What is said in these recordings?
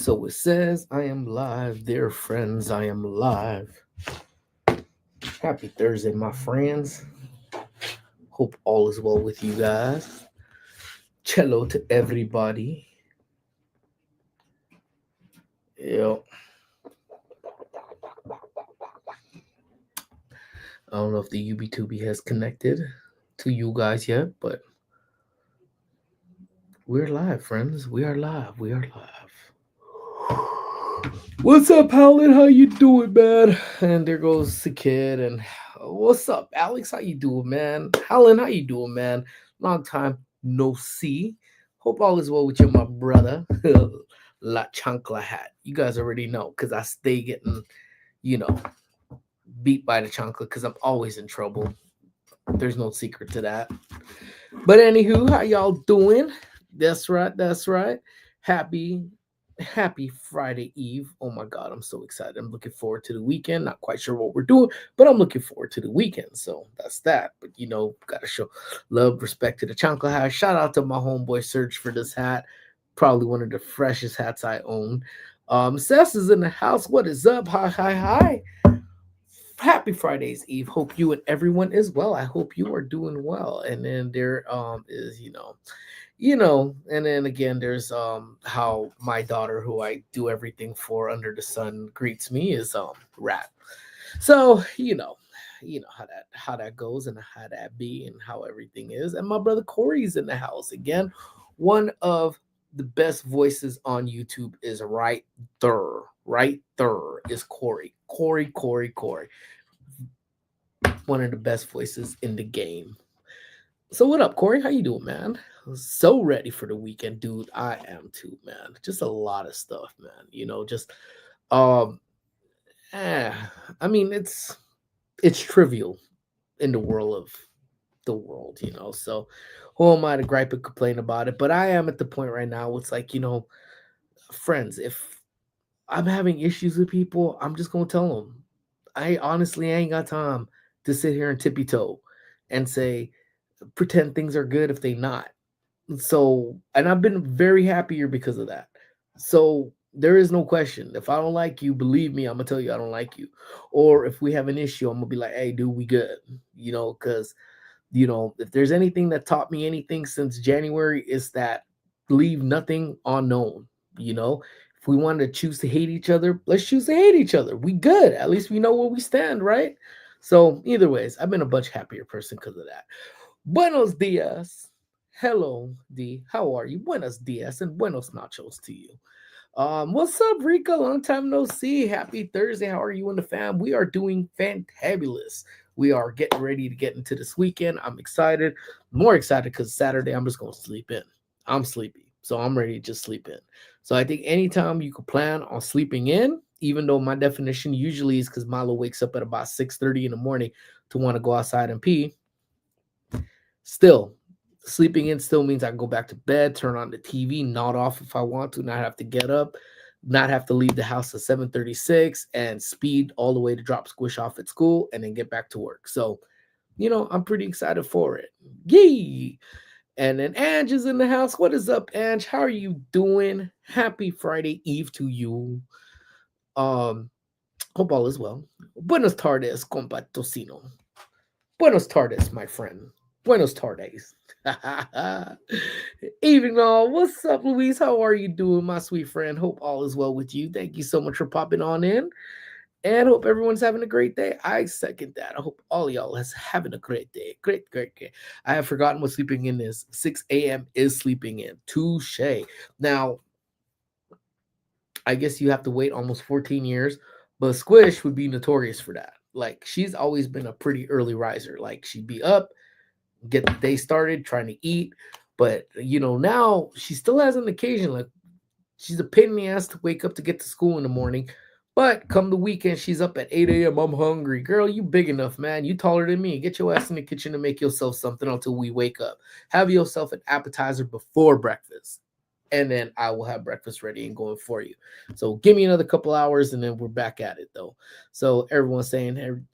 So it says, I am live, dear friends. I am live. Happy Thursday, my friends. Hope all is well with you guys. Cello to everybody. Yo, I don't know if the UB2B has connected to you guys yet, but we're live, friends. We are live. We are live. What's up, Howlin? How you doing, man? And there goes the kid. And what's up, Alex? How you doing, man? Howlin, how you doing, man? Long time no see. Hope all is well with you, my brother. La chancla hat. You guys already know, because I stay getting, you know, beat by the chancla because I'm always in trouble. There's no secret to that. But anywho, how y'all doing? That's right. That's right. Happy Friday Eve. Oh my God, I'm so excited. I'm looking forward to the weekend. Not quite sure what we're doing, but I'm looking forward to the weekend. So that's that. But gotta show love, respect to the Chancla hat. Shout out to my homeboy Serge for this hat. Probably one of the freshest hats I own. Sess is in the house. What is up? Hi, hi, hi. Happy Friday's Eve. Hope you and everyone is well. I hope you are doing well. And then there is, and then again there's how my daughter, who I do everything for under the sun, greets me is Rat. So you know how that goes and how that be and how everything is. And my brother Corey's in the house again. One of the best voices on YouTube is right there. Right there is Corey. Corey. One of the best voices in the game. So what up, Corey? How you doing, man? So ready for the weekend, dude. I am too, man. Just a lot of stuff, man. Just um eh, I mean it's trivial in the world. So who am I to gripe and complain about it? But I am at the point right now, it's like, friends, if I'm having issues with people, I'm just gonna tell them. I honestly ain't got time to sit here and tippy toe and say pretend things are good if they not. So, and I've been very happier because of that. So there is no question. If I don't like you, believe me, I'm gonna tell you I don't like you. Or if we have an issue, I'm gonna be like, hey, dude, we good. Because if there's anything that taught me anything since January, is that leave nothing unknown. You know, if we want to choose to hate each other, let's choose to hate each other. We good. At least we know where we stand, right? So either ways, I've been a much happier person because of that. Buenos dias. Hello, D. How are you? Buenos dias and buenos nachos to you. What's up, Rika? Long time no see. Happy Thursday. How are you and the fam? We are doing fantabulous. We are getting ready to get into this weekend. I'm excited. More excited because Saturday I'm just gonna sleep in. I'm sleepy, so I'm ready to just sleep in. So I think anytime you could plan on sleeping in, even though my definition usually is because Milo wakes up at about 6:30 in the morning to want to go outside and pee. Still, sleeping in still means I can go back to bed, turn on the TV, nod off if I want to, not have to get up, not have to leave the house at 7:36 and speed all the way to drop Squish off at school and then get back to work. So, I'm pretty excited for it. Yee! And then Ange is in the house. What is up, Ange? How are you doing? Happy Friday Eve to you. Um, Hope all is well. Buenos tardes, compa tocino. Buenos tardes, my friend. Buenos tardes. Evening all. What's up, Luis? How are you doing, my sweet friend? Hope all is well with you. Thank you so much for popping on in. And hope everyone's having a great day. I second that. I hope all y'all is having a great day. Great. I have forgotten what sleeping in is. 6 a.m. is sleeping in. Touche. Now, I guess you have to wait almost 14 years, but Squish would be notorious for that. Like, she's always been a pretty early riser. Like, she'd be up, get the day started, trying to eat. But now she still has an occasion. Like, she's a pain in the ass to wake up to get to school in the morning. But come the weekend, she's up at 8 a.m. I'm hungry. Girl, you big enough, man. You taller than me. Get your ass in the kitchen and make yourself something until we wake up. Have yourself an appetizer before breakfast. And then I will have breakfast ready and going for you. So give me another couple hours and then we're back at it, though. So everyone's saying,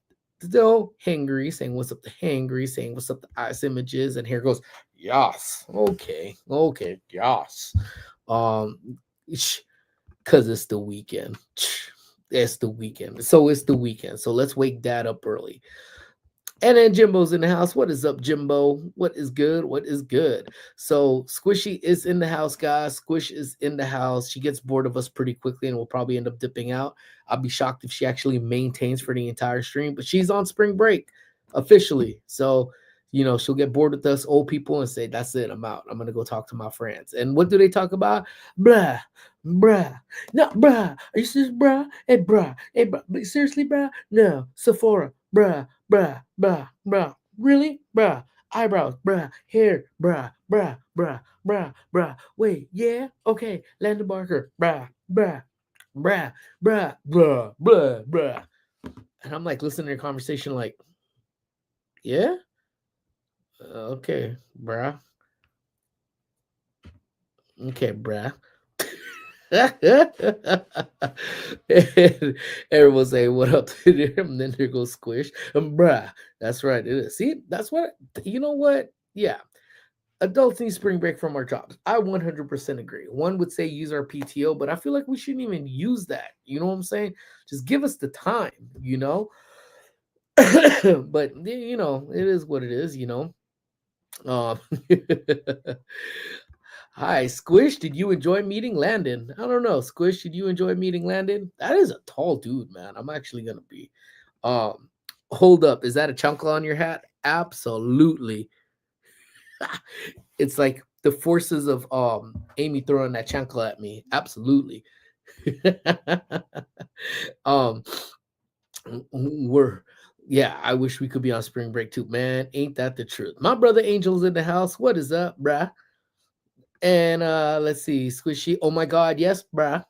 still hangry, saying what's up to hangry, saying what's up to ice images, and here goes, yes, okay, yes. Because it's the weekend. It's the weekend. So it's the weekend. So let's wake dad up early. And then Jimbo's in the house. What is up, Jimbo? What is good? What is good? So Squishy is in the house, guys. Squish is in the house. She gets bored of us pretty quickly and will probably end up dipping out. I'll be shocked if she actually maintains for the entire stream, but she's on spring break officially. So, she'll get bored with us old people and say, that's it, I'm out. I'm going to go talk to my friends. And what do they talk about? Blah, bruh. No, bruh. Are you serious, bruh? Hey, bruh. Hey, bruh. But seriously, bruh? No. Sephora, bruh, bruh, bruh, bruh. Really? Bruh. Eyebrows, bruh. Hair, bruh, bruh, bruh, bruh, bruh. Wait, yeah? Okay. Landon Barker, bruh, bruh, bruh, bruh, bruh, bruh, bruh. And I'm like listening to your conversation, like, yeah? Okay, bruh. Okay, bruh. And everyone say what up to them, and then there goes Squish. Bruh. That's right. It is. See, that's what you know what? Yeah. Adults need spring break from our jobs. I 100% agree. One would say use our PTO, but I feel like we shouldn't even use that. You know what I'm saying? Just give us the time. But it is what it is. Um Hi, Squish. Did you enjoy meeting Landon? I don't know. Squish, did you enjoy meeting Landon? That is a tall dude, man. I'm actually gonna be. Um, hold up. Is that a chunkle on your hat? Absolutely. It's like the forces of Amy throwing that chancla at me. Absolutely. um, we're yeah. I wish we could be on spring break too, man. Ain't that the truth? My brother Angel's in the house. What is up, bruh? And let's see, Squishy. Oh my God, yes, bruh.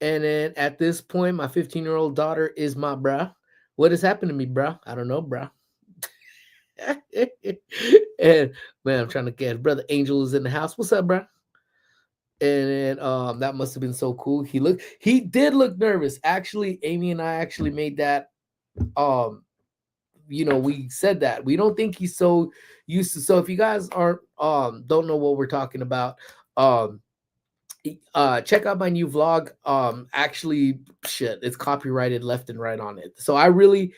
And then at this point, my 15-year-old daughter is my bruh. What has happened to me, bruh? I don't know, bruh. And man, I'm trying to get brother Angel is in the house. What's up, bruh? And then that must have been so cool. He did look nervous. Actually, Amy and I actually made that we said that. We don't think he's so used to. So if you guys aren't don't know what we're talking about, um check out my new vlog. Actually, shit, it's copyrighted left and right on it. So I really,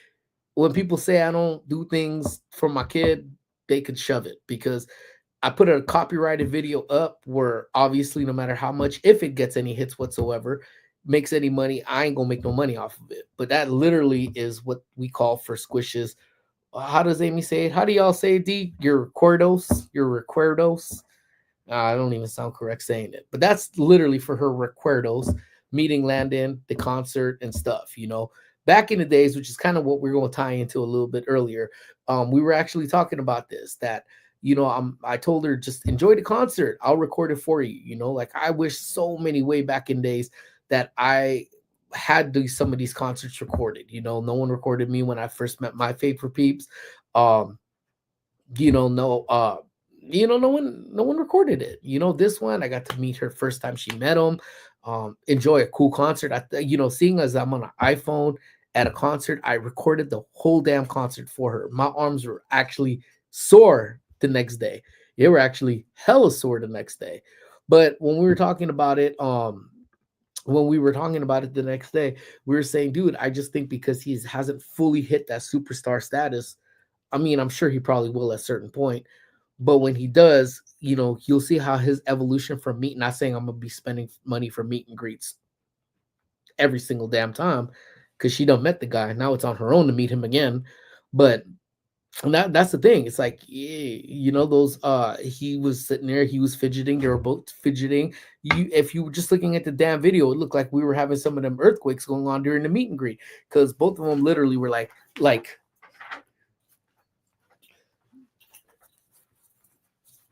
when people say I don't do things for my kid, they could shove it, because I put a copyrighted video up where obviously no matter how much, if it gets any hits whatsoever, makes any money, I ain't gonna make no money off of it. But that literally is what we call for squishes. How does Amy say it? How do y'all say it, D? Your recuerdos? Your recuerdos? I don't even sound correct saying it, but that's literally for her recuerdos, meeting Landon, the concert, and stuff. Back in the days, which is kind of what we're going to tie into a little bit earlier. We were actually talking about this. That I told her just enjoy the concert. I'll record it for you. Like I wish so many way back in days that I had some of these concerts recorded. No one recorded me when I first met my favorite peeps. Um, no no one recorded it. This one I got to meet her first time she met him. Enjoy a cool concert. Seeing as I'm on an iPhone at a concert, I recorded the whole damn concert for her. My arms were actually sore the next day. They were actually hella sore the next day. But when we were talking about it the next day, we were saying, dude, I just think because he hasn't fully hit that superstar status. I mean, I'm sure he probably will at a certain point, but when he does, you'll see how his evolution from meet. Not saying I'm gonna be spending money for meet and greets every single damn time, because she done met the guy. Now it's on her own to meet him again. But that's the thing. It's like, those he was sitting there, he was fidgeting, they were both fidgeting. If you were just looking at the damn video, it looked like we were having some of them earthquakes going on during the meet and greet, because both of them literally were like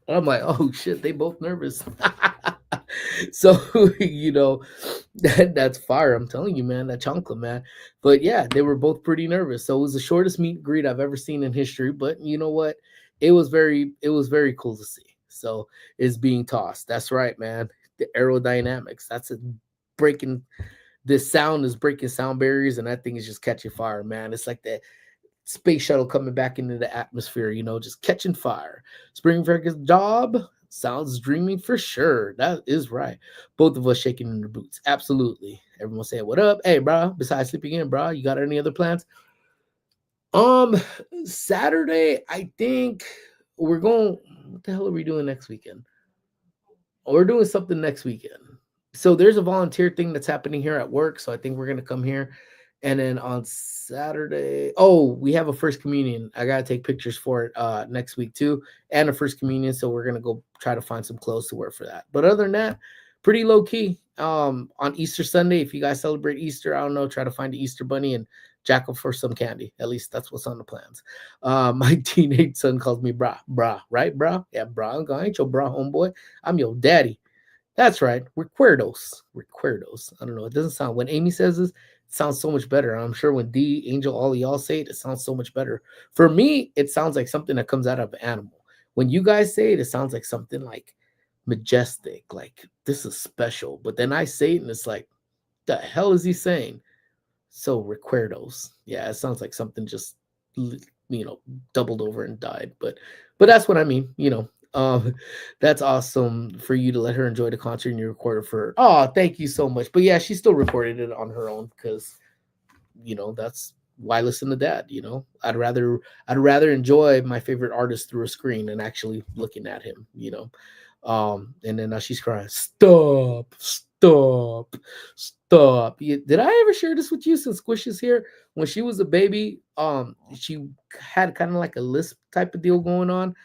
I'm like, oh shit, they both nervous. So that's fire. I'm telling you, man, that chancla, man. But yeah, they were both pretty nervous. So it was the shortest meet and greet I've ever seen in history. But you know what? It was very cool to see. So it's being tossed. That's right, man. The aerodynamics. That's a breaking. This sound is breaking sound barriers, and that thing is just catching fire, man. It's like that space shuttle coming back into the atmosphere, just catching fire. Spring break is job. Sounds dreamy for sure. That is right. Both of us shaking in the boots. Absolutely. Everyone saying, "What up?" Hey, bro. Besides sleeping in, bro, you got any other plans? Um, Saturday, I think we're going. What the hell are we doing next weekend? We're doing something next weekend. So there's a volunteer thing that's happening here at work. So I think we're gonna come here. And then on Saturday, oh, we have a first communion. I gotta take pictures for it next week too, and a first communion. So we're gonna go try to find some clothes to wear for that. But other than that, pretty low key. On Easter Sunday, if you guys celebrate Easter, I don't know, try to find the Easter bunny and jackal for some candy. At least that's what's on the plans. My teenage son calls me brah, right, brah? Yeah, brah. I ain't your brah, homeboy. I'm your daddy. That's right. Recuerdos. Recuerdos. I don't know. It doesn't sound, when Amy says this, it sounds so much better. I'm sure when D, Angel, all of y'all say it, it sounds so much better. For me, it sounds like something that comes out of an animal. When you guys say it, it sounds like something like majestic, like this is special. But then I say it and it's like, the hell is he saying? So recuerdos. Yeah, it sounds like something just you know doubled over and died. But that's what I mean. That's awesome for you to let her enjoy the concert and you recorded for her. Oh, thank you so much. But yeah, she still recorded it on her own because that's why listen to dad. I'd rather enjoy my favorite artist through a screen and actually looking at him. And then now she's crying, stop, stop, stop. Did I ever share this with you since Squish is here? When she was a baby, she had kind of like a lisp type of deal going on.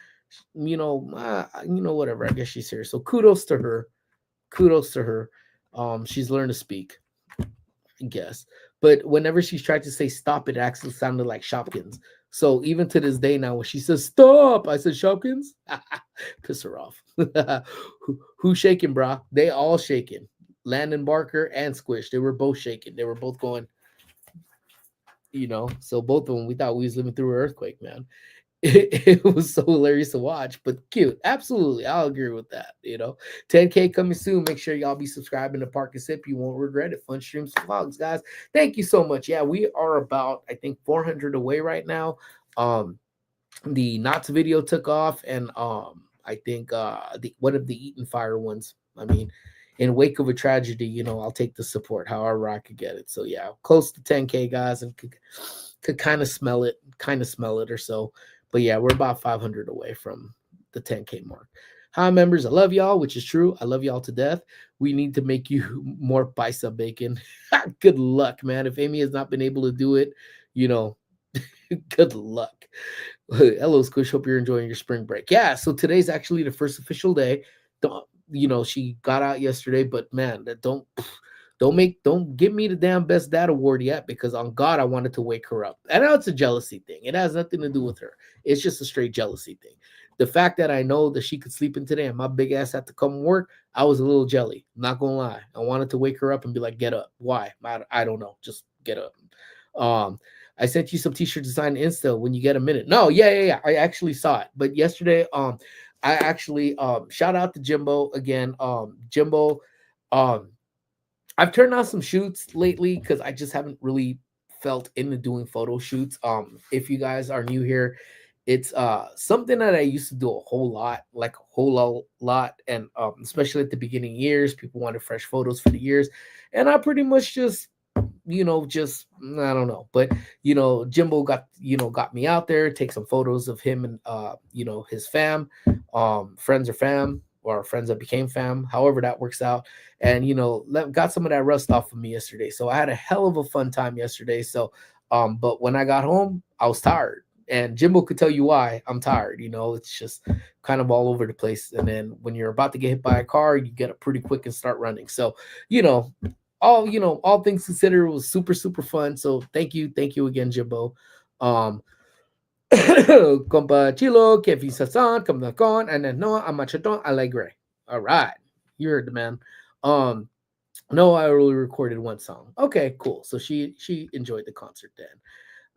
Whatever. I guess she's here. So kudos to her. Kudos to her. She's learned to speak, I guess. But whenever she's tried to say stop, it actually sounded like Shopkins. So even to this day now, when she says stop, I said Shopkins. Piss her off. Who's shaking, brah? They all shaking. Landon Barker and Squish. They were both shaking. They were both going, So both of them, we thought we was living through an earthquake, man. It was so hilarious to watch, but cute. Absolutely. I'll agree with that. 10K coming soon. Make sure y'all be subscribing to Park and Sip. You won't regret it. Fun streams and vlogs, guys. Thank you so much. Yeah, we are about, I think, 400 away right now. The Knots video took off, and I think one of the Eaton Fire ones. I mean, in wake of a tragedy, I'll take the support however I could get it. So yeah, close to 10K, guys, and could kind of smell it or so. But yeah, we're about 500 away from the 10K mark. Hi, members. I love y'all, which is true. I love y'all to death. We need to make you more bicep bacon. Good luck, man. If Amy has not been able to do it, good luck. Hello, Squish. Hope you're enjoying your spring break. Yeah, so today's actually the first official day. She got out yesterday, but man, don't give me the damn best dad award yet, because on God, I wanted to wake her up. And now it's a jealousy thing. It has nothing to do with her. It's just a straight jealousy thing. The fact that I know that she could sleep in today and my big ass had to come work, I was a little jelly. I'm not gonna lie. I wanted to wake her up and be like, get up. Why? I don't know. Just get up. I sent you some t-shirt design Insta when you get a minute. No, yeah. I actually saw it. But yesterday, I actually shout out to Jimbo again. Jimbo, I've turned on some shoots lately because I just haven't really felt into doing photo shoots. If you guys are new here, it's something that I used to do a whole lot, like a whole lot, and especially at the beginning years, people wanted fresh photos for the years, and I pretty much just just I don't know, but Jimbo got me out there, take some photos of him and his fam, friends or fam, or friends that became fam, however that works out, and got some of that rust off of me yesterday. So I had a hell of a fun time yesterday. So but when I got home, I was tired. And Jimbo could tell you why I'm tired. It's just kind of all over the place. And then when you're about to get hit by a car, you get up pretty quick and start running. So, all things considered, it was super, super fun. So thank you again, Jimbo. Compa Chilo, Kevin Sasan, Kamnakon, and then Noah Amachaton Alegre. All right. You heard the man. No, I only recorded one song. Okay, cool. So she enjoyed the concert then.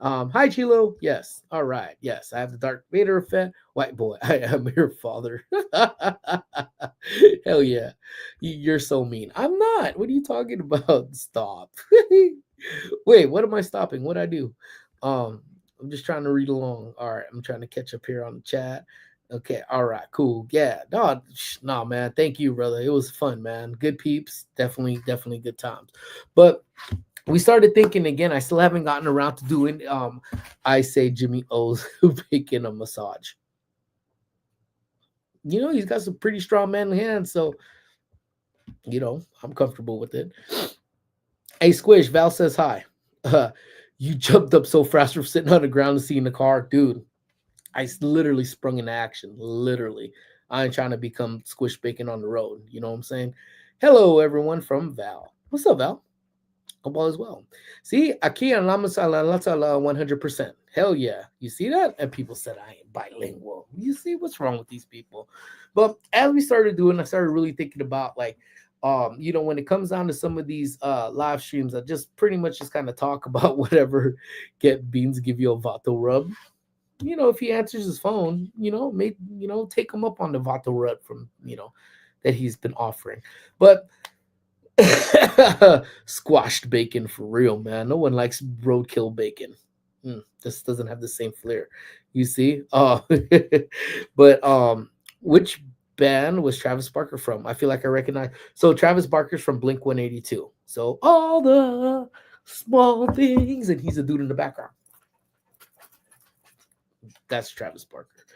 Hi Chilo. Yes. All right. Yes, I have the Darth Vader effect. White boy, I am your father. Hell yeah. You're so mean. I'm not. What are you talking about? Stop. Wait, what am I stopping? What I do? I'm just trying to read along. All right, I'm trying to catch up here on the chat. Okay, all right, cool. Yeah, no, man. Thank you, brother. It was fun, man. Good peeps, definitely good times. But we started thinking again. I still haven't gotten around to doing. I say Jimmy O's bacon a massage. He's got some pretty strong manly hands, so I'm comfortable with it. Hey, Squish. Val says hi. You jumped up so fast from sitting on the ground and seeing the car, dude. Literally sprung into action. Literally. I ain't trying to become Squish Bacon on the road. You know what I'm saying? Hello, everyone from Val. What's up, Val? Hope all is well. See, aquí hablamos a la 100%. Hell yeah. You see that? And people said I ain't bilingual. You see what's wrong with these people? But as we started doing, I started really thinking about like, when it comes down to some of these live streams, I just pretty much just kind of talk about whatever get beans give you a vato rub. If he answers his phone, take him up on the vato rub from, that he's been offering. But squashed bacon for real, man. No one likes roadkill bacon. This doesn't have the same flair. You see? But which band was Travis Barker from? I feel like I recognize. So Travis Barker's from Blink 182. So all the small things, and he's a dude in the background. That's Travis Barker.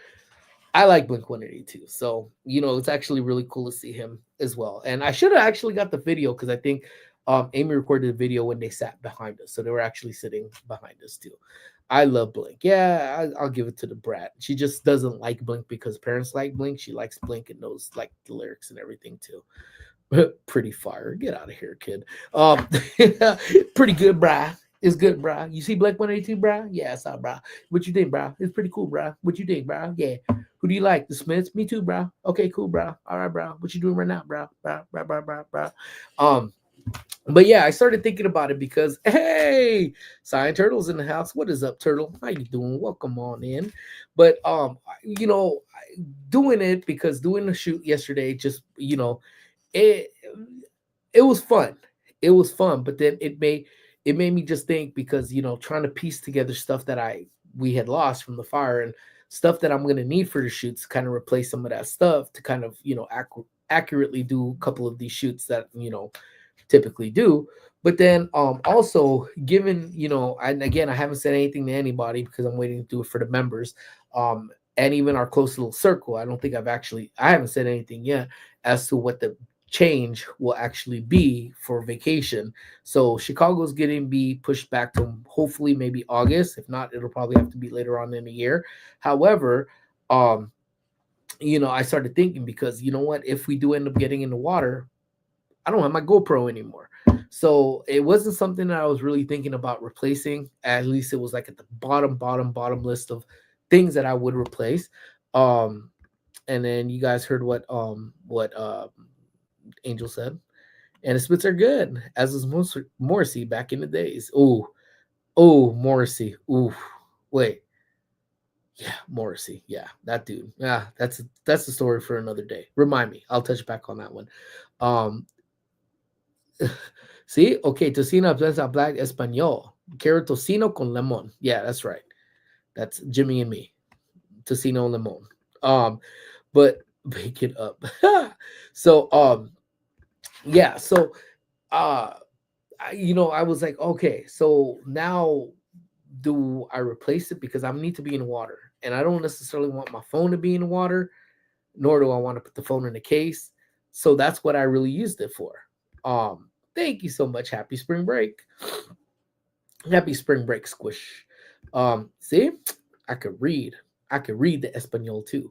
I like Blink 182. So, it's actually really cool to see him as well. And I should have actually got the video because I think Amy recorded the video when they sat behind us. So they were actually sitting behind us too. I love Blink. Yeah, I'll give it to the brat. She just doesn't like Blink because parents like Blink. She likes Blink and knows like the lyrics and everything too. Pretty fire. Get out of here, kid. Pretty good, brah. It's good, brah. You see Blink 182, brah? Yeah, I saw, brah. What you think, brah? It's pretty cool, brah. What you think, brah? Yeah. Who do you like? The Smiths? Me too, brah. Okay, cool, brah. All right, brah. What you doing right now, brah? Brah. But yeah, I started thinking about it because hey, Cyan Turtle's in the house. What is up, Turtle? How you doing? Welcome on in. But doing it because doing the shoot yesterday, just it it was fun. It was fun, but then it made me just think because trying to piece together stuff that we had lost from the fire and stuff that I'm going to need for the shoots to kind of replace some of that stuff to kind of accurately do a couple of these shoots that typically do. But then also given and again I haven't said anything to anybody because I'm waiting to do it for the members and even our close little circle. I haven't said anything yet as to what the change will actually be for vacation. So Chicago's getting be pushed back to hopefully maybe August. If not, it'll probably have to be later on in the year. However, I started thinking because you know what, if we do end up getting in the water, I don't have my GoPro anymore. So it wasn't something that I was really thinking about replacing. At least it was like at the bottom list of things that I would replace. And then you guys heard what Angel said. And the splits are good, as is Morrissey back in the days. Morrissey. Ooh, wait. Yeah, Morrissey. Yeah, that dude. Yeah, that's the story for another day. Remind me. I'll touch back on that one. See, okay, tocino prensa black español. Quiero tocino con lemon. Yeah, that's right. That's Jimmy and me. Tocino and lemon. But bake it up. So yeah, so I was like, okay, so now do I replace it because I need to be in water, and I don't necessarily want my phone to be in the water, nor do I want to put the phone in the case. So that's what I really used it for. Thank you so much. Happy spring break. Happy spring break, Squish. See, I could read the Espanol too.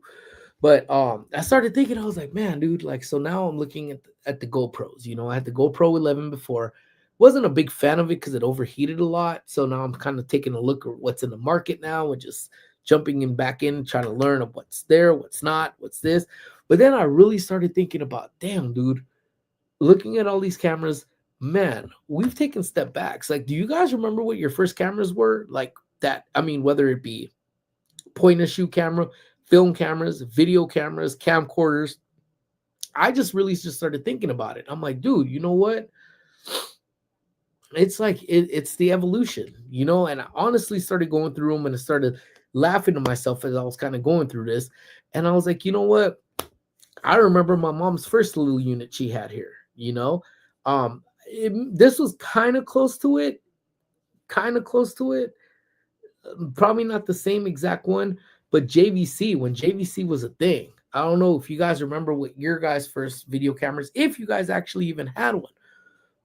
But I started thinking, I was like, man, dude, like, so now I'm looking at the GoPros. I had the GoPro 11 before. Wasn't a big fan of it because it overheated a lot. So now I'm kind of taking a look at what's in the market now and just jumping in back in, trying to learn of what's there, what's not, what's this. But then I really started thinking about, damn, dude, looking at all these cameras, man, we've taken step backs. Like, do you guys remember what your first cameras were? Like that, I mean, whether it be point and shoot camera, film cameras, video cameras, camcorders. I just really just started thinking about it. I'm like, dude, you know what? It's like it's the evolution, and I honestly started going through them and I started laughing to myself as I was kind of going through this. And I was like, you know what? I remember my mom's first little unit she had here, this was kind of close to it, kind of close to it. Probably not the same exact one, but JVC, when JVC was a thing. I don't know if you guys remember what your guys' first video cameras, if you guys actually even had one.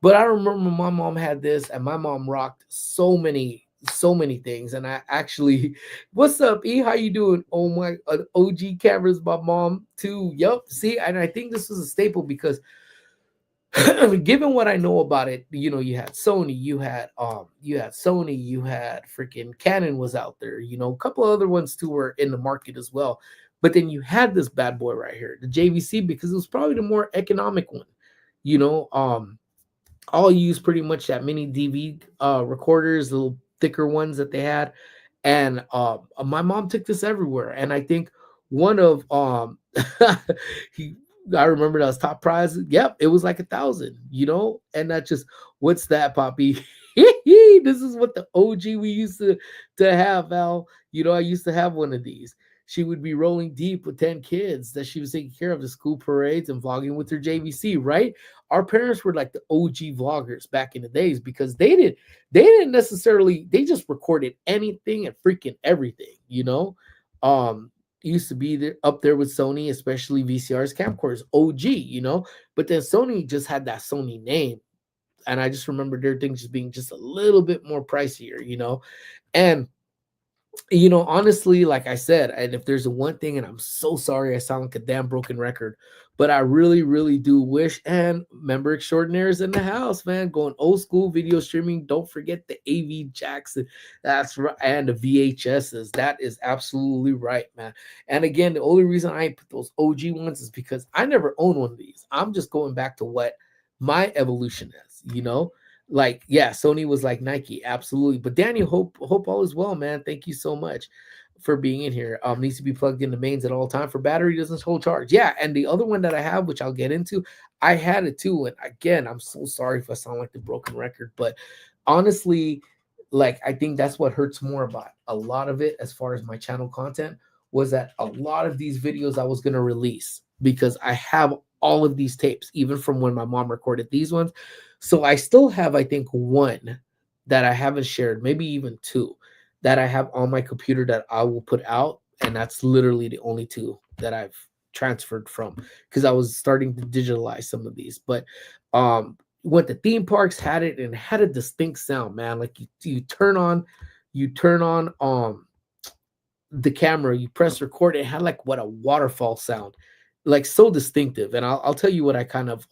But I remember my mom had this, and my mom rocked so many things. And I actually, what's up, E? How you doing? Oh my, OG cameras, my mom too. Yup. See, and I think this was a staple because given what I know about it, you had Sony, you had Sony, you had freaking Canon was out there, a couple of other ones too were in the market as well. But then you had this bad boy right here, the JVC, because it was probably the more economic one, you know. All use pretty much that mini DV recorders, the little thicker ones that they had. And my mom took this everywhere. And I think one of he I remember that was top prize. Yep, it was like 1,000, and that just what's that, Poppy? This is what the OG we used to have, Val. I used to have one of these. She would be rolling deep with 10 kids that she was taking care of, the school parades and vlogging with her JVC, right? Our parents were like the OG vloggers back in the days because they didn't necessarily, they just recorded anything and freaking everything, used to be there up there with Sony, especially VCRs, camcorders, OG, but then Sony just had that Sony name. And I just remember their things just being just a little bit more pricier, and honestly, like I said, and if there's one thing, and I'm so sorry I sound like a damn broken record, but I really, really do wish, and member extraordinaires in the house, man, going old school video streaming. Don't forget the AV jacks, that's right, and the VHSs. That is absolutely right, man. And again, the only reason I put those OG ones is because I never owned one of these. I'm just going back to what my evolution is. Like, yeah, Sony was like Nike, absolutely. But Daniel, hope all is well, man. Thank you so much for being in here. Needs to be plugged into mains at all time for battery doesn't hold charge. Yeah, and the other one that I have, which I'll get into, I had it too. And again, I'm so sorry if I sound like the broken record, but honestly, like I think that's what hurts more about a lot of it as far as my channel content was that a lot of these videos I was gonna release because I have all of these tapes, even from when my mom recorded these ones. So I still have, I think, one that I haven't shared, maybe even two that I have on my computer that I will put out. And that's literally the only two that I've transferred from because I was starting to digitalize some of these. But went to theme parks, had it, and had a distinct sound, man. Like you turn on the camera, you press record, it had like what a waterfall sound, like so distinctive. And I'll tell you what I kind of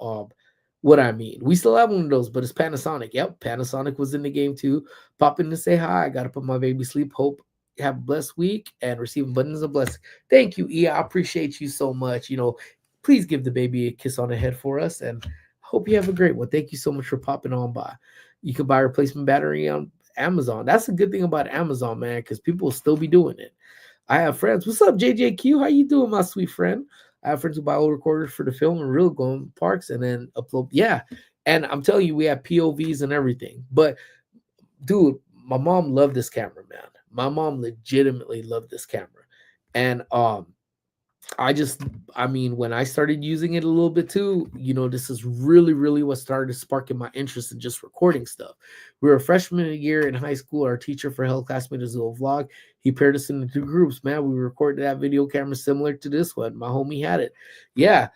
what I mean. We still have one of those, but it's Panasonic. Yep, Panasonic was in the game too. Pop in to say hi. I gotta put my baby sleep. Hope you have a blessed week and receive abundance of blessing. Thank you, E. I appreciate you so much. Please give the baby a kiss on the head for us, and hope you have a great one. Thank you so much for popping on by. You can buy a replacement battery on Amazon. That's a good thing about Amazon, man, because people will still be doing it. I have friends. What's up, JJQ? How you doing, my sweet friend? I have friends who buy old recorders for the film and real going parks and then upload. Yeah. And I'm telling you, we have POVs and everything. But dude, my mom loved this camera, man. My mom legitimately loved this camera. And when I started using it a little bit too, this is really, really what started sparking my interest in just recording stuff. We were a freshman year in high school. Our teacher for health class made us do a vlog. He paired us into two groups, man. We recorded that video camera similar to this one. My homie had it. Yeah.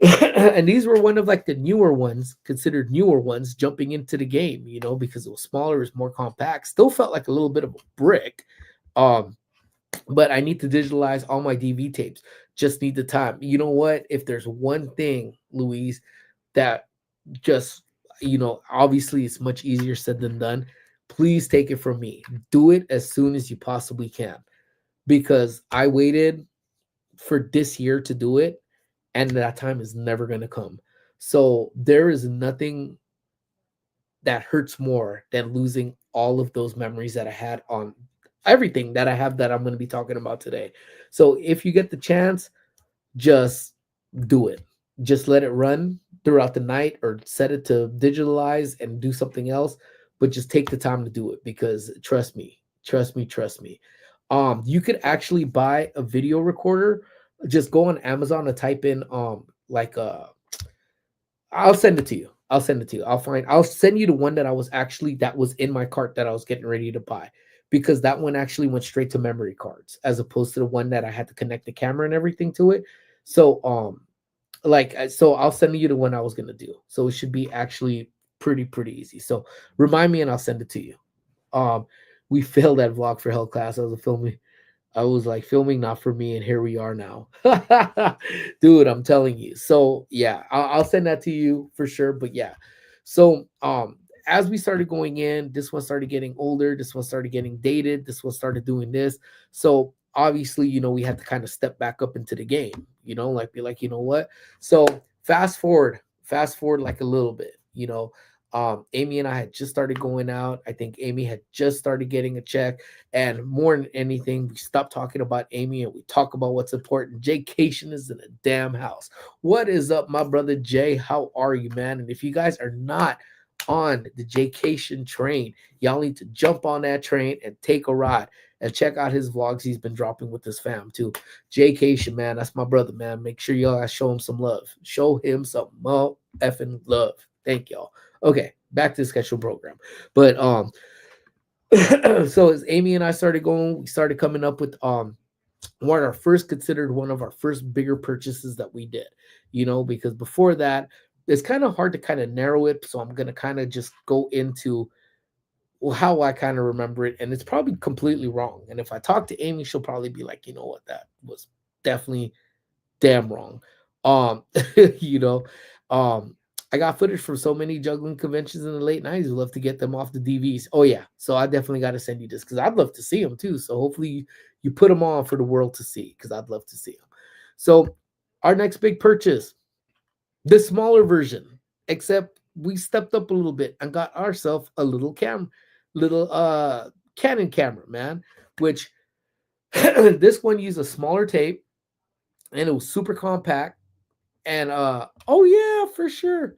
And these were one of like the newer ones, considered newer ones jumping into the game, because it was smaller, it was more compact, still felt like a little bit of a brick. But I need to digitalize all my DV tapes. Just need the time. You know what? If there's one thing, Louise, that just, obviously it's much easier said than done. Please take it from me. Do it as soon as you possibly can. Because I waited for this year to do it, and that time is never going to come. So there is nothing that hurts more than losing all of those memories that I had on everything that I have that I'm going to be talking about today. So if you get the chance, just do it. Just let it run throughout the night or set it to digitalize and do something else, but just take the time to do it because trust me. You could actually buy a video recorder. Just go on Amazon and type in like I'll send it to you. I'll send it to you. I'll send you the one that that was in my cart that I was getting ready to buy, because that one actually went straight to memory cards as opposed to the one that I had to connect the camera and everything to it. So so I'll send you the one I was gonna do. So it should be actually pretty easy. So remind me and I'll send it to you. Um we failed that vlog for health class. I was like filming not for me, and here we are now. Dude, I'm telling you. So yeah, I'll send that to you for sure. But yeah, so as we started going in, this one started getting older, this one started getting dated, this one started doing this. So obviously, we had to kind of step back up into the game, like be like, you know what? So fast forward like a little bit, Amy and I had just started going out. I think Amy had just started getting a check. And more than anything, we stopped talking about Amy and we talk about what's important. Jaycation is in a damn house. What is up, my brother Jay? How are you, man? And if you guys are not on the Jaycation train, y'all need to jump on that train and take a ride and check out his vlogs he's been dropping with his fam too. Jaycation, man, that's my brother, man. Make sure y'all show him some love. Show him some more effing love. Thank y'all. Okay, back to the scheduled program. But so as Amy and I started going, we started coming up with one of our first bigger purchases that we did, because before that, it's kind of hard to kind of narrow it. So I'm gonna kind of just go into how I kind of remember it, and it's probably completely wrong. And if I talk to Amy, she'll probably be like, you know what, that was definitely damn wrong. Um, you know, um, I got footage from so many juggling conventions in the late 90s. We'd love to get them off the DVs. Oh, yeah. So I definitely got to send you this because I'd love to see them too. So hopefully you put them on for the world to see because I'd love to see them. So our next big purchase, the smaller version, except we stepped up a little bit and got ourselves a little Canon camera, man, which this one used a smaller tape and it was super compact. And oh yeah, for sure.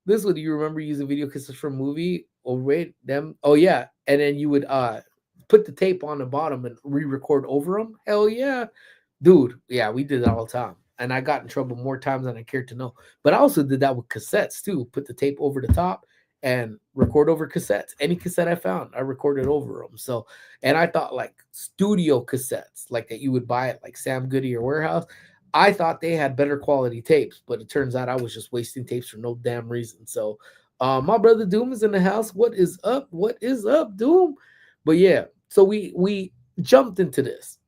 This one, do you remember using video cassettes from movie? Oh wait, them. Oh yeah, and then you would put the tape on the bottom and re-record over them. Hell yeah, dude. Yeah, we did that all the time, and I got in trouble more times than I cared to know. But I also did that with cassettes too. Put the tape over the top and record over cassettes. Any cassette I found, I recorded over them. So, and I thought like studio cassettes, like that you would buy at like Sam Goody or Warehouse. I thought they had better quality tapes, but it turns out I was just wasting tapes for no damn reason. So, my brother Doom is in the house. What is up? What is up, Doom? But yeah, so we jumped into this,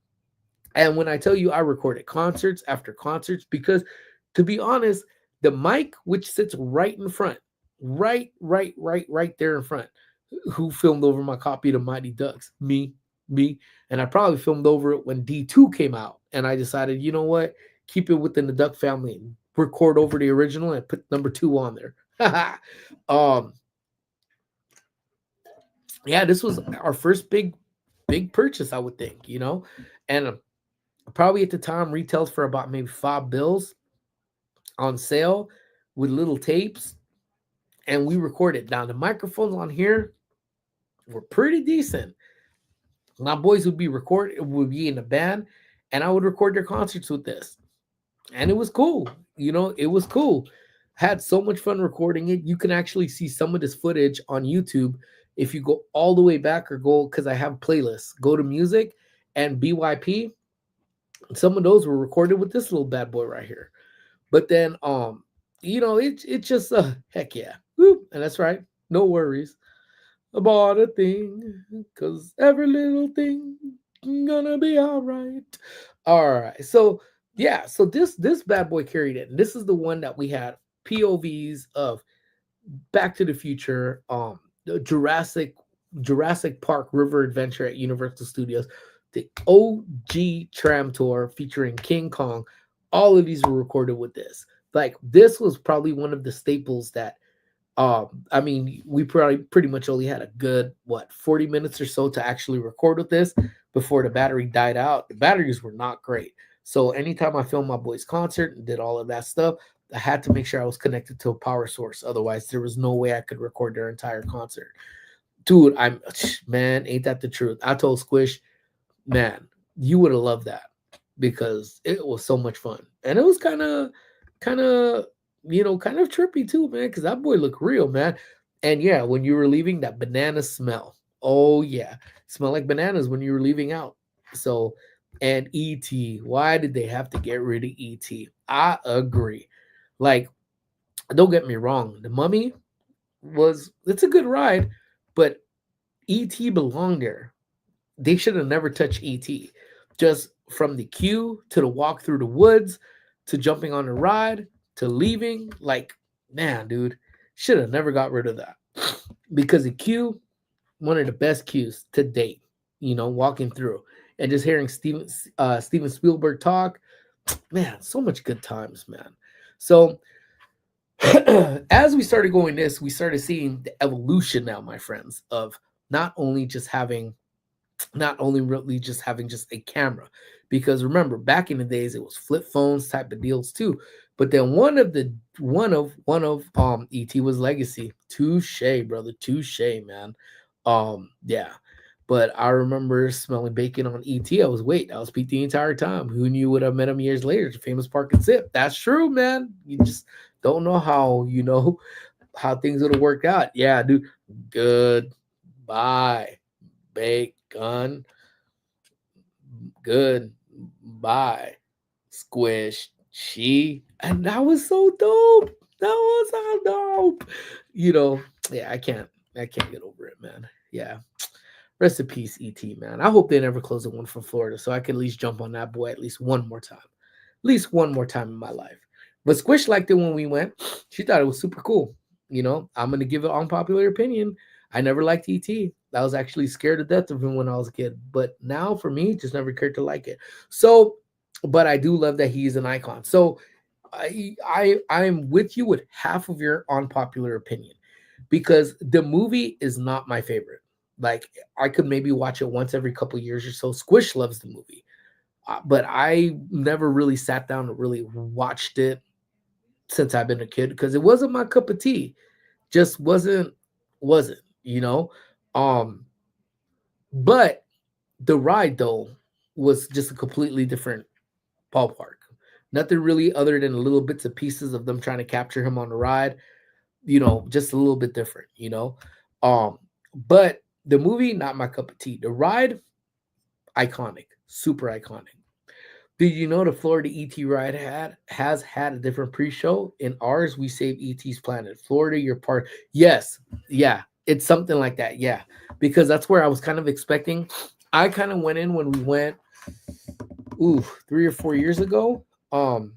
and when I tell you I recorded concerts after concerts, because to be honest, the mic which sits right in front, right there in front, who filmed over my copy of the Mighty Ducks? Me, and I probably filmed over it when D2 came out, and I decided, you know what? Keep it within the Duck family and record over the original and put number 2 on there. um, yeah, this was our first big purchase, I would think, and probably at the time retails for about maybe $5 on sale with little tapes, and we recorded. Now the microphones on here were pretty decent. My boys would be in a band, and I would record their concerts with this. And it was cool. It was cool. Had so much fun recording it. You can actually see some of this footage on YouTube if you go all the way back or go, because I have playlists. Go to music and BYP. Some of those were recorded with this little bad boy right here. But then it just heck yeah. Woo. And that's right. No worries about a thing, because every little thing gonna be all right. All right. So yeah, so this bad boy carried it. And this is the one that we had POVs of Back to the Future, the Jurassic Park River Adventure at Universal Studios, the OG tram tour featuring King Kong. All of these were recorded with this. Like this was probably one of the staples that I mean, we probably pretty much only had a good 40 minutes or so to actually record with this before the battery died out. The batteries were not great. So anytime I filmed my boy's concert and did all of that stuff, I had to make sure I was connected to a power source. Otherwise, there was no way I could record their entire concert. Dude, man, ain't that the truth? I told Squish, man, you would have loved that because it was so much fun. And it was kind of, kind of trippy too, man, because that boy looked real, man. And yeah, when you were leaving, that banana smell. Oh, yeah. Smell like bananas when you were leaving out. So, and ET, why did they have to get rid of ET? I agree. Like, don't get me wrong, the mummy it's a good ride, but ET belonged there. They should have never touched ET. Just from the queue to the walk through the woods to jumping on the ride to leaving, like, man, dude, should have never got rid of that. Because the queue, one of the best queues to date, walking through and just hearing Steven Spielberg talk, man, so much good times, man. So as we started going this, we started seeing the evolution now, my friends, of not only just having not only really just having just a camera, because remember back in the days it was flip phones type of deals too. But then one of ET was legacy. Touche, brother, touche, man. Yeah. But I remember smelling bacon on ET. I was Pete the entire time. Who knew would have met him years later? The famous Park and Sip. That's true, man. You just don't know how things would have worked out. Yeah, dude. Good. Bye. Bacon. Good. Bye. Squish. She. And that was so dope. That was so dope. You know, yeah, I can't get over it, man. Yeah. Rest in peace, ET, man. I hope they never close the one from Florida so I can at least jump on that boy at least one more time. At least one more time in my life. But Squish liked it when we went. She thought it was super cool. I'm gonna give it unpopular opinion. I never liked ET. I was actually scared to death of him when I was a kid. But now for me, just never cared to like it. So, but I do love that he's an icon. So I'm with you with half of your unpopular opinion because the movie is not my favorite. Like I could maybe watch it once every couple years or so. Squish loves the movie, but I never really sat down and really watched it since I've been a kid because it wasn't my cup of tea. Just wasn't um. But the ride though was just a completely different ballpark. Nothing really other than little bits and pieces of them trying to capture him on the ride. Just a little bit different. Um, but the movie, not my cup of tea. The ride, iconic, super iconic. Did you know the Florida ET ride has had a different pre-show? In ours, we save ET's planet. Florida, you're part. Yes, yeah, it's something like that. Yeah, because that's where I was kind of expecting. I kind of went in when we went, 3 or 4 years ago. About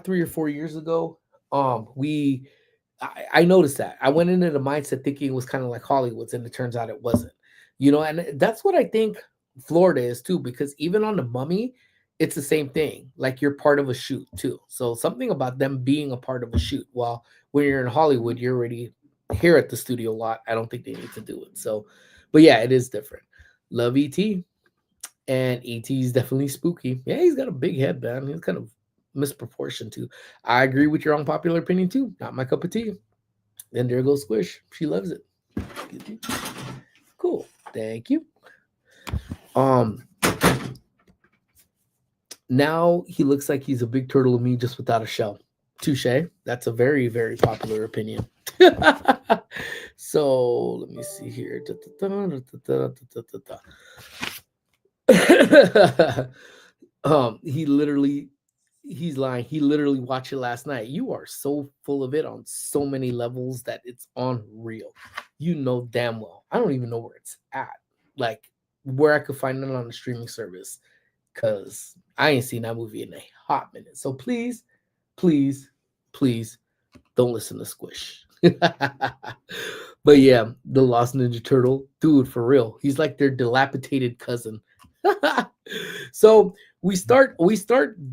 3 or 4 years ago. We I noticed that. I went into the mindset thinking it was kind of like Hollywood's, and it turns out it wasn't. And that's what I think Florida is too, because even on the Mummy, it's the same thing. Like you're part of a shoot too. So something about them being a part of a shoot. While when you're in Hollywood, you're already here at the studio a lot. I don't think they need to do it. So, but yeah, it is different. Love ET, and ET is definitely spooky. Yeah, he's got a big head, man. He's kind of misproportioned too. I agree with your unpopular opinion too. Not my cup of tea. Then there goes Squish. She loves it. Cool. Thank you. Um, Now he looks like he's a big turtle to me just without a shell. Touche. That's a very, very popular opinion. So let me see here. He literally he's lying. He literally watched it last night. You are so full of it on so many levels that it's unreal. You know damn well. I don't even know where it's at. Like where I could find it on a streaming service. Cause I ain't seen that movie in a hot minute. So please, please, please don't listen to Squish. But yeah, the Lost Ninja Turtle, dude, for real. He's like their dilapidated cousin. So we start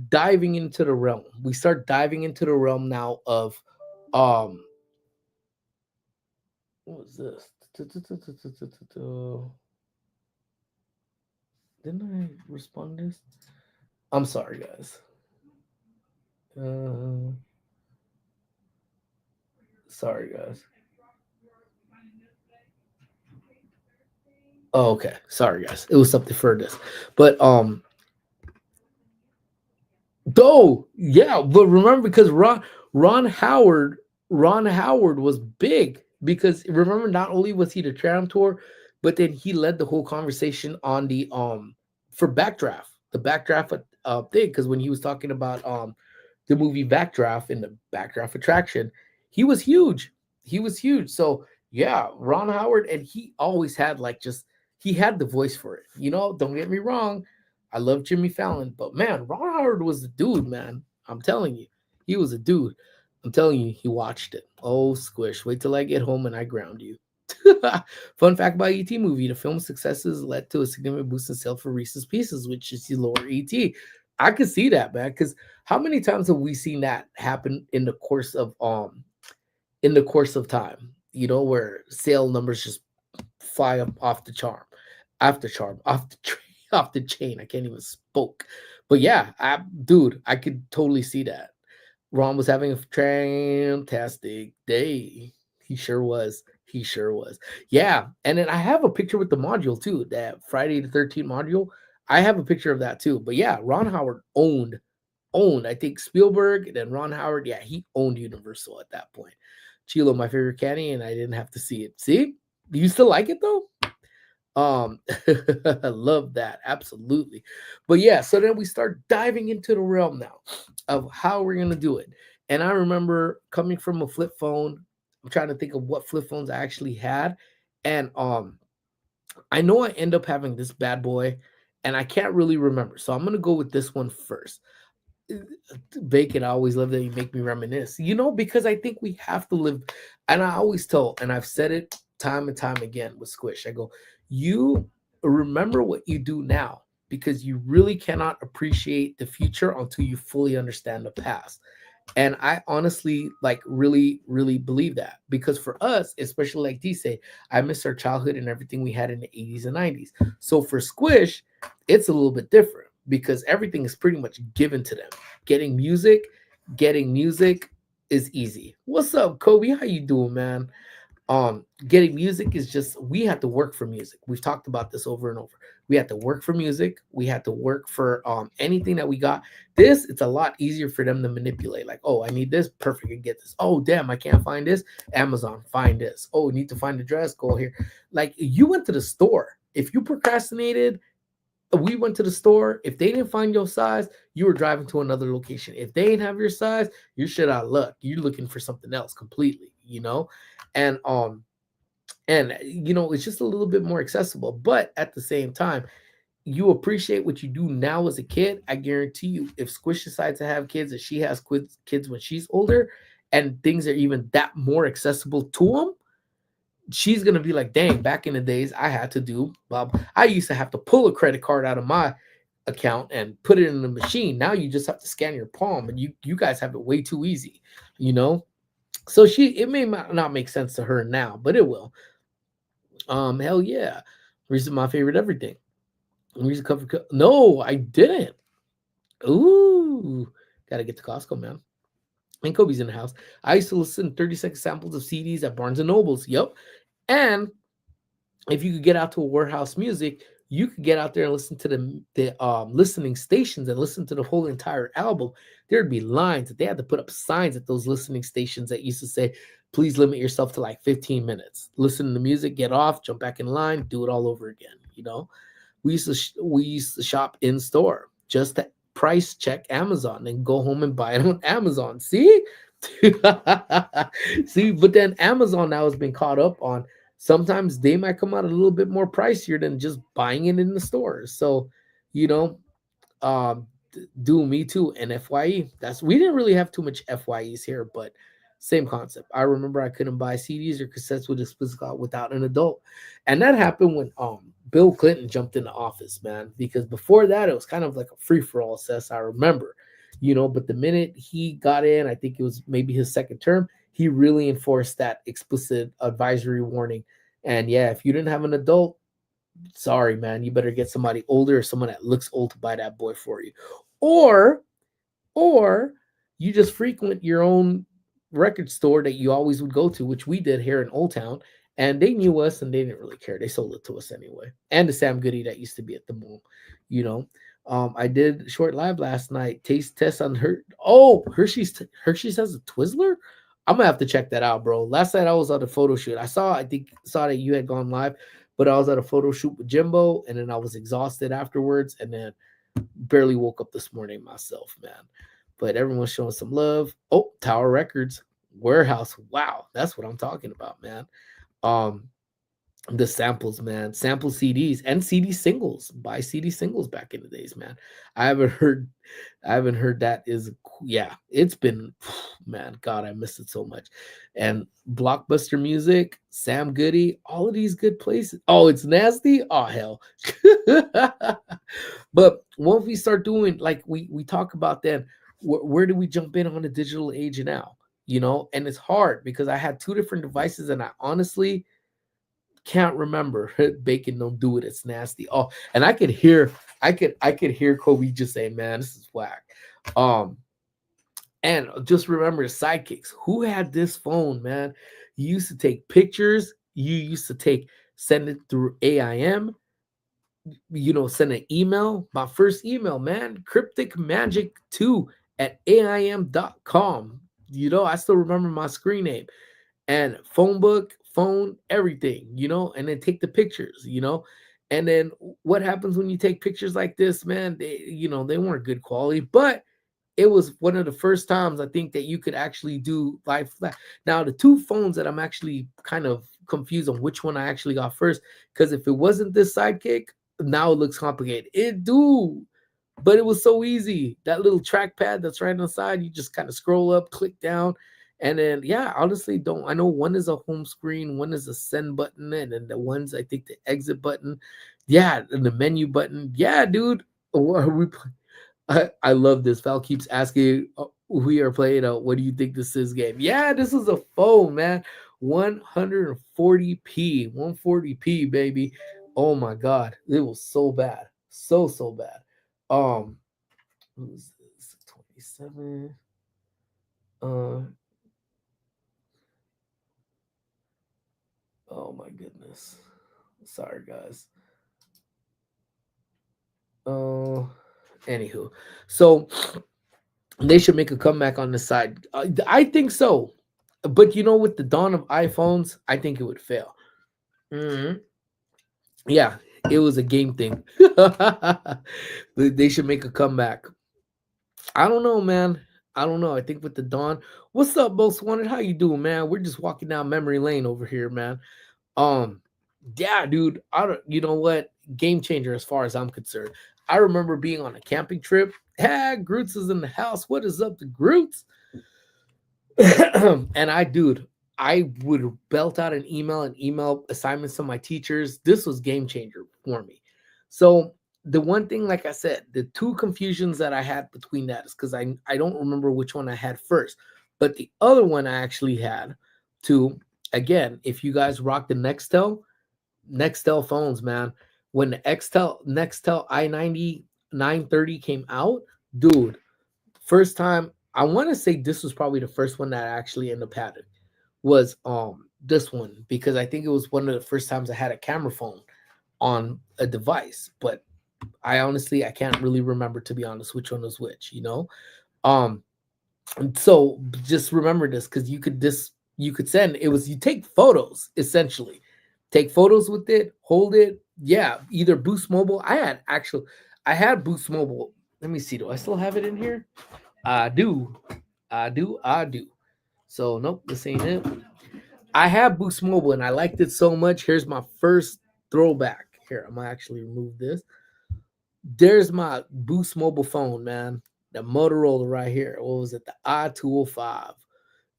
diving into the realm. We start diving into the realm now of um what was this? Didn't I respond to this? I'm sorry, guys. Uh, Sorry, guys. Oh, okay. Sorry, guys. It was something for this, but though, yeah, but remember because Ron Howard Ron Howard was big because remember not only was he the tram tour, but then he led the whole conversation on the for Backdraft, the Backdraft thing because when he was talking about the movie Backdraft and the Backdraft attraction, he was huge. He was huge. So yeah, Ron Howard, and he always had like just he had the voice for it. You know, don't get me wrong, I love Jimmy Fallon, but man, Ron Howard was the dude, man. I'm telling you, he was a dude. I'm telling you, he watched it. Oh, Squish, wait till I get home and I ground you. Fun fact about ET movie: the film's successes led to a significant boost in sales for Reese's Pieces, which is the lower ET. I could see that, man, because how many times have we seen that happen in the course of time? You know, where sale numbers just fly up off the charm, after charm, off the train, off the chain. I can't even spoke. But yeah, dude, I could totally see that. Ron was having a fantastic day. He sure was. He sure was. Yeah, and then I have a picture with the module too. That Friday the 13th module. I have a picture of that too. But yeah, Ron Howard owned. I think Spielberg and then Ron Howard. Yeah, he owned Universal at that point. Chilo, my favorite candy, and I didn't have to see it. See, do you still like it though? I love that absolutely. But yeah, so then we start diving into the realm now of how we're gonna do it. And I remember coming from a flip phone. I'm trying to think of what flip phones I actually had, and I know I end up having this bad boy, and I can't really remember. So I'm gonna go with this one first. Bacon, I always love that you make me reminisce. You know, because I think we have to live, and I always tell, and I've said it time and time again with Squish. I go, you remember what you do now because you really cannot appreciate the future until you fully understand the past. And I honestly like really believe that because for us, especially like D say, I miss our childhood and everything we had in the 80s and 90s. So for Squish, it's a little bit different because everything is pretty much given to them. Getting music, getting music is easy. What's up, Kobe? How you doing, man? Getting music is just we have to work for music. We've talked about this over and over. We have to work for music. We have to work for anything that we got. This it's a lot easier for them to manipulate. Like, oh, I need this, perfect, and get this. Oh, damn, I can't find this. Amazon, find this. Oh, need to find the dress, go here. Like you went to the store. If you procrastinated, we went to the store. If they didn't find your size, you were driving to another location. If they didn't have your size, you shit out of luck. You're looking for something else completely, you know? And it's just a little bit more accessible. But at the same time, you appreciate what you do now as a kid. I guarantee you, if Squish decides to have kids, if she has kids when she's older, and things are even that more accessible to them, she's gonna be like, "Dang, back in the days, I had to do Bob. I used to have to pull a credit card out of my account and put it in the machine. Now you just have to scan your palm, and you guys have it way too easy, you know." So it may not make sense to her now, but it will. Hell yeah, Reese is my favorite everything. Reese cover. No, I didn't. Ooh, gotta get to Costco, man. And Kobe's in the house. I used to listen to 30-second samples of CDs at Barnes and Nobles. Yep. And if you could get out to a warehouse music, you could get out there and listen to the listening stations and listen to the whole entire album. There'd be lines that they had to put up signs at those listening stations that used to say, please limit yourself to like 15 minutes. Listen to the music, get off, jump back in line, do it all over again. You know, we used to shop in store just to price check Amazon and go home and buy it on Amazon. See? See, but then Amazon now has been caught up on sometimes they might come out a little bit more pricier than just buying it in the stores. So, you know, do me too. And FYE, that's we didn't really have too much FYEs here, but same concept. I remember I couldn't buy CDs or cassettes with explicit without an adult, and that happened when Bill Clinton jumped into office, man. Because before that, it was kind of like a free for all. Cess, I remember, but the minute he got in, I think it was maybe his second term, he really enforced that explicit advisory warning. And yeah, if you didn't have an adult, sorry, man, you better get somebody older or someone that looks old to buy that boy for you. Or or you just frequent your own record store that you always would go to, which we did here in Old Town, And they knew us and they didn't really care. They sold it to us anyway. And the Sam Goody that used to be at the mall, you know. I did short live last night. Taste test on her. Oh, Hershey's has a Twizzler. I'm gonna have to check that out, bro. Last night I was on a photo shoot. I think saw that you had gone live, but I was at a photo shoot with Jimbo, and then I was exhausted afterwards, and then barely woke up this morning myself, man. But everyone's showing some love. Oh, Tower Records warehouse. Wow, that's what I'm talking about, man. Um, the samples, man, sample CDs and CD singles. Buy CD singles back in the days, man. I haven't heard, I haven't heard that is yeah. It's been, man, God, I miss it so much. And Blockbuster Music, Sam Goody, all of these good places. Oh, it's nasty. Oh hell. But once we start doing like we talk about then, where do we jump in on the digital age now? You know, and it's hard because I had two different devices, and I honestly can't remember. Bacon don't do it. It's nasty. Oh, and I could hear Kobe just saying, "Man, this is whack." Um, and just remember the sidekicks. Who had this phone, man? You used to take pictures. You used to send it through AIM. Send an email. My first email, man, cryptic magic 2 at AIM.com. I still remember my screen name and phone book, phone, everything, and then take the pictures, and then what happens when you take pictures like this, man? They weren't good quality, but it was one of the first times I think that you could actually do live flash. Now, the two phones that I'm actually kind of confused on which one I actually got first, because if it wasn't this sidekick, now it looks complicated. It do, but it was so easy. That little trackpad that's right on the side, you just kind of scroll up, click down, and then yeah, honestly, don't I know one is a home screen, one is a send button, and then the ones I think the exit button, yeah, and the menu button, yeah, dude. What are we? I love this. Val keeps asking, we are playing a what do you think this is game? Yeah, this is a phone, man. 140p, 140p, baby. Oh my god, it was so bad, so bad. Um, who's this? 27. Uh, oh my goodness. Sorry, guys. Uh, Anywho, so they should make a comeback on the side. I think so, but with the dawn of iPhones, I think it would fail. Mhm. Yeah, it was a game thing. They should make a comeback. I don't know, man. I don't know. I think with the dawn. What's up, Most Wanted? How you doing, man? We're just walking down memory lane over here, man. Um, yeah, dude. I don't. You know what? Game changer as far as I'm concerned. I remember being on a camping trip. Hey, Groots is in the house. What is up, to Groots? And I would belt out an email and email assignments to my teachers. This was game changer for me. So the one thing, like I said, the two confusions that I had between that is because I don't remember which one I had first, but the other one I actually had to, again, if you guys rock the Nextel phones, man, when the Nextel i90 930 came out, dude, first time, I want to say this was probably the first one that I actually ended up having was this one, because I think it was one of the first times I had a camera phone on a device, but I can't really remember, to be honest, which one was which. Um so just remember this, because you could send, it was, you take photos, essentially take photos with it, hold it, yeah, either Boost Mobile. I had Boost Mobile. Let me see, do I still have it in here? I do. So nope, this ain't it. I have Boost Mobile and I liked it so much. Here's my first throwback. Here, I'm gonna actually remove this. There's my Boost Mobile phone, man. The Motorola right here. What was it? The I-205.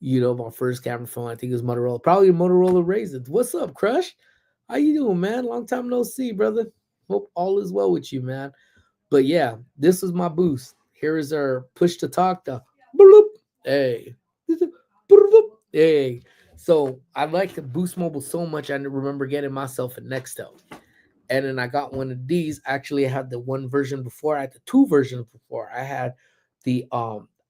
My first camera phone. I think it was Motorola. Probably a Motorola Razr. What's up, Crush? How you doing, man? Long time no see, brother. Hope all is well with you, man. But yeah, this was my Boost. Here is our push to talk. The bloop. Hey. Hey. So I like the Boost Mobile so much. I remember getting myself a Nextel. And then I got one of these. Actually, I had the one version before. I had the two versions before. I had the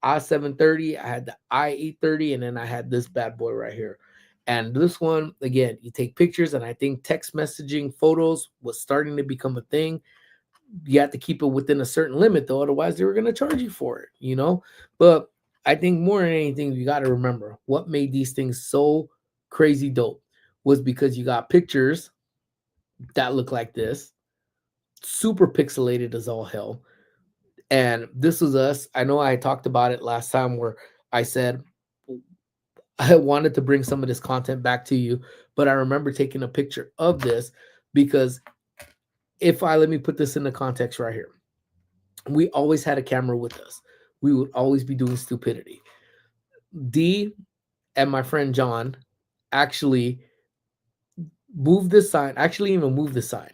I730, I had the I830, and then I had this bad boy right here. And this one, again, you take pictures, and I think text messaging photos was starting to become a thing. You have to keep it within a certain limit, though, otherwise they were going to charge you for it, you know? But I think more than anything, you got to remember what made these things so crazy dope was because you got pictures that look like this, super pixelated as all hell. And this was us. I know I talked about it last time where I said I wanted to bring some of this content back to you, but I remember taking a picture of this because let me put this in the context right here. We always had a camera with us. We would always be doing stupidity. D and my friend John actually moved the sign, actually even moved the sign.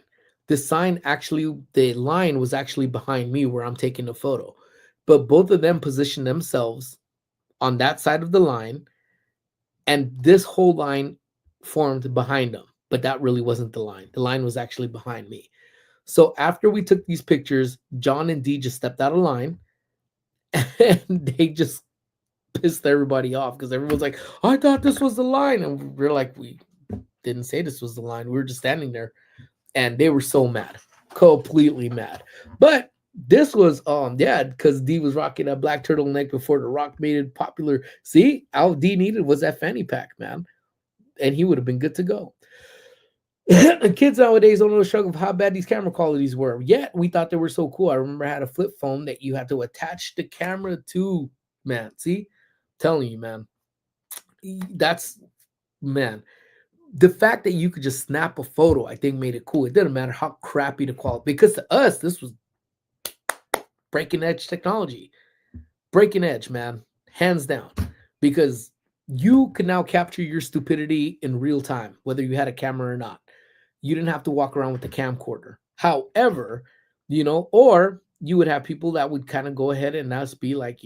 The sign actually, the line was actually behind me where I'm taking the photo. But both of them positioned themselves on that side of the line, and this whole line formed behind them. But that really wasn't the line. The line was actually behind me. So after we took these pictures, John and D just stepped out of line and they just pissed everybody off because everyone's like, I thought this was the line. And we're like, we didn't say this was the line. We were just standing there. And they were so mad, completely mad. But this was yeah, because D was rocking a black turtleneck before The Rock made it popular. See, all D needed was that fanny pack, man. And he would have been good to go. And kids nowadays don't know the struggle of how bad these camera qualities were. Yet we thought they were so cool. I remember I had a flip phone that you had to attach the camera to, man. See, telling you, man. That's, man. The fact that you could just snap a photo, I think, made it cool. It didn't matter how crappy the quality, because to us, this was breaking edge technology. Breaking edge, man. Hands down. Because you could now capture your stupidity in real time, whether you had a camera or not. You didn't have to walk around with the camcorder. However, or you would have people that would kind of go ahead and just be like,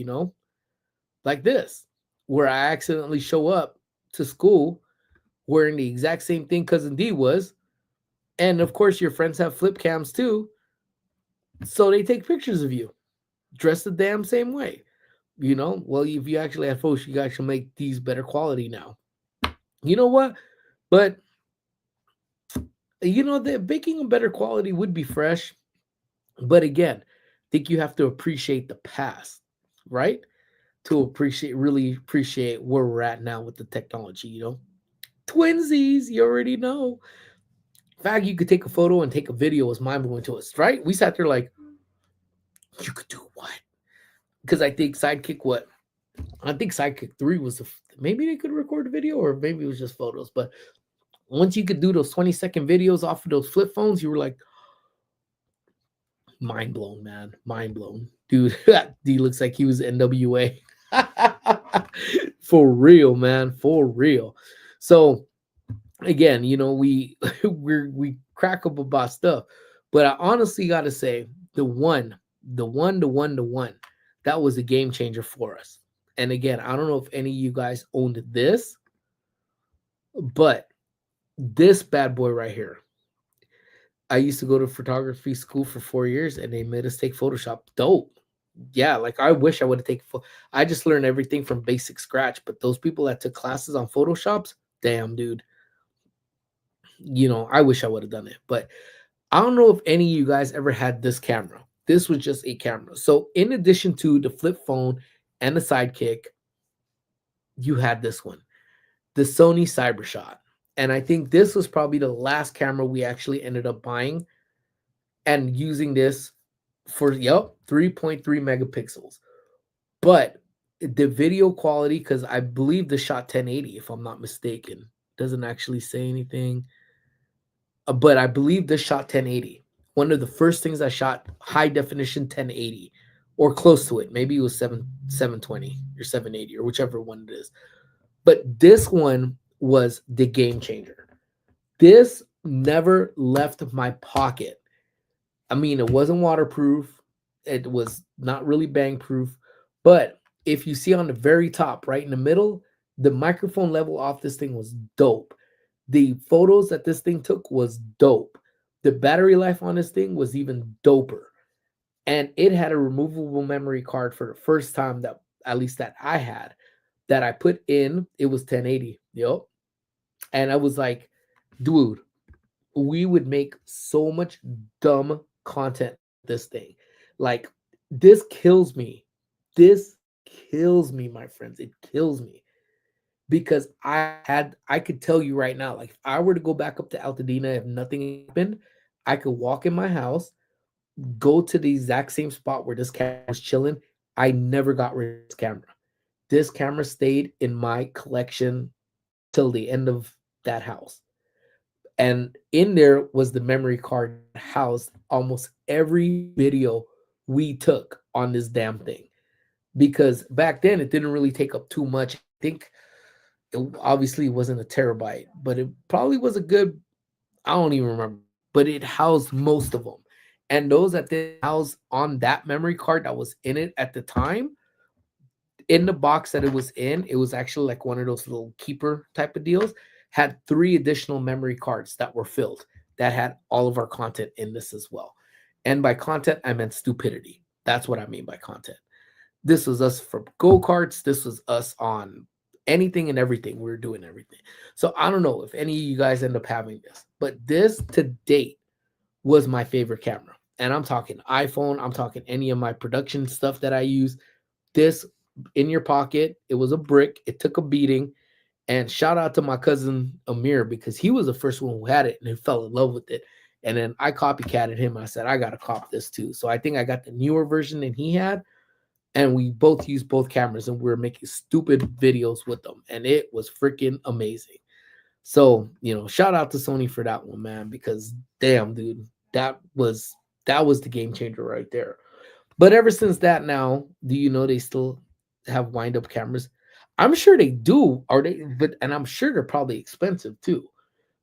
like this, where I accidentally show up to school wearing the exact same thing Cousin D was. And of course, your friends have flip cams too. So they take pictures of you dressed the damn same way. Well, if you actually have photos, you guys should make these better quality now. You know what? But the baking a better quality would be fresh. But again, I think you have to appreciate the past, right? To really appreciate where we're at now with the technology, Twinsies, you already know. In fact, you could take a photo and take a video was mind-blowing to us, right? We sat there like, you could do what? Because I think Sidekick 3 was maybe they could record a video, or maybe it was just photos. But once you could do those 20-second videos off of those flip phones, you were like, mind blown, man. Mind blown. Dude, D looks like he was NWA. For real, man. For real. So again, we we crack up about stuff. But I honestly gotta say, the one that was a game changer for us. And again, I don't know if any of you guys owned this, but this bad boy right here. I used to go to photography school for 4 years, and they made us take Photoshop. Dope. Yeah, like I wish I would have taken. I just learned everything from basic scratch. But those people that took classes on Photoshops, damn, dude. I wish I would have done it. But I don't know if any of you guys ever had this camera. This was just a camera. So in addition to the flip phone and the Sidekick, you had this one, the Sony CyberShot. And I think this was probably the last camera we actually ended up buying and using this for, 3.3 megapixels. But the video quality, because I believe the shot 1080, if I'm not mistaken, doesn't actually say anything. But I believe this shot 1080. One of the first things I shot high definition 1080 or close to it. Maybe it was 720 or 780 or whichever one it is. But this one was the game changer. This never left my pocket. I mean, it wasn't waterproof. It was not really bang proof. But if you see on the very top, right in the middle, the microphone level off this thing was dope. The photos that this thing took was dope. The battery life on this thing was even doper. And it had a removable memory card for the first time that, at least that I had, that I put in. It was 1080. Yep. And I was like, dude, we would make so much dumb content with this thing. Like, this kills me. This kills me, my friends. It kills me because I could tell you right now, like, if I were to go back up to Altadena, if nothing happened, I could walk in my house, go to the exact same spot where this camera was chilling. I never got rid of this camera. This camera stayed in my collection till the end of that house. And in there was the memory card that housed almost every video we took on this damn thing. Because back then it didn't really take up too much. I think it obviously wasn't a terabyte, but it probably was a good, I don't even remember, but it housed most of them. And those that did house on that memory card that was in it at the time, in the box that it was actually like one of those little keeper type of deals, had 3 additional memory cards that were filled that had all of our content in this as well. And by content, I meant stupidity. That's what I mean by content. This was us for go-karts. This was us on anything and everything. We were doing everything. So I don't know if any of you guys end up having this, but this to date was my favorite camera. And I'm talking iPhone, I'm talking any of my production stuff that I use. This in your pocket, it was a brick, it took a beating. And shout out to my cousin Amir because he was the first one who had it and he fell in love with it. And then I copycatted him. I said, I got to cop this too. So I think I got the newer version than he had. And we both used both cameras and we were making stupid videos with them. And it was freaking amazing. So, shout out to Sony for that one, man, because damn, dude, that was the game changer right there. But ever since that now, do you know they still have wind up cameras? I'm sure they do, or they but and I'm sure they're probably expensive too.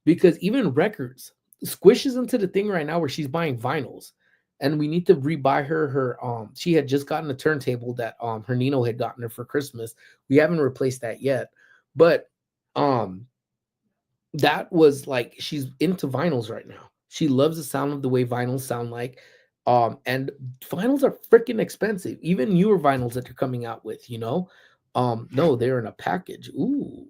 Because even records, Squish is into the thing right now where she's buying vinyls. And we need to rebuy her she had just gotten a turntable that her Nino had gotten her for Christmas. We haven't replaced that yet. But um that was like she's into vinyls right now. She loves the sound of the way vinyls sound like. And vinyls are freaking expensive. Even newer vinyls that they're coming out with, no, they're in a package. Ooh,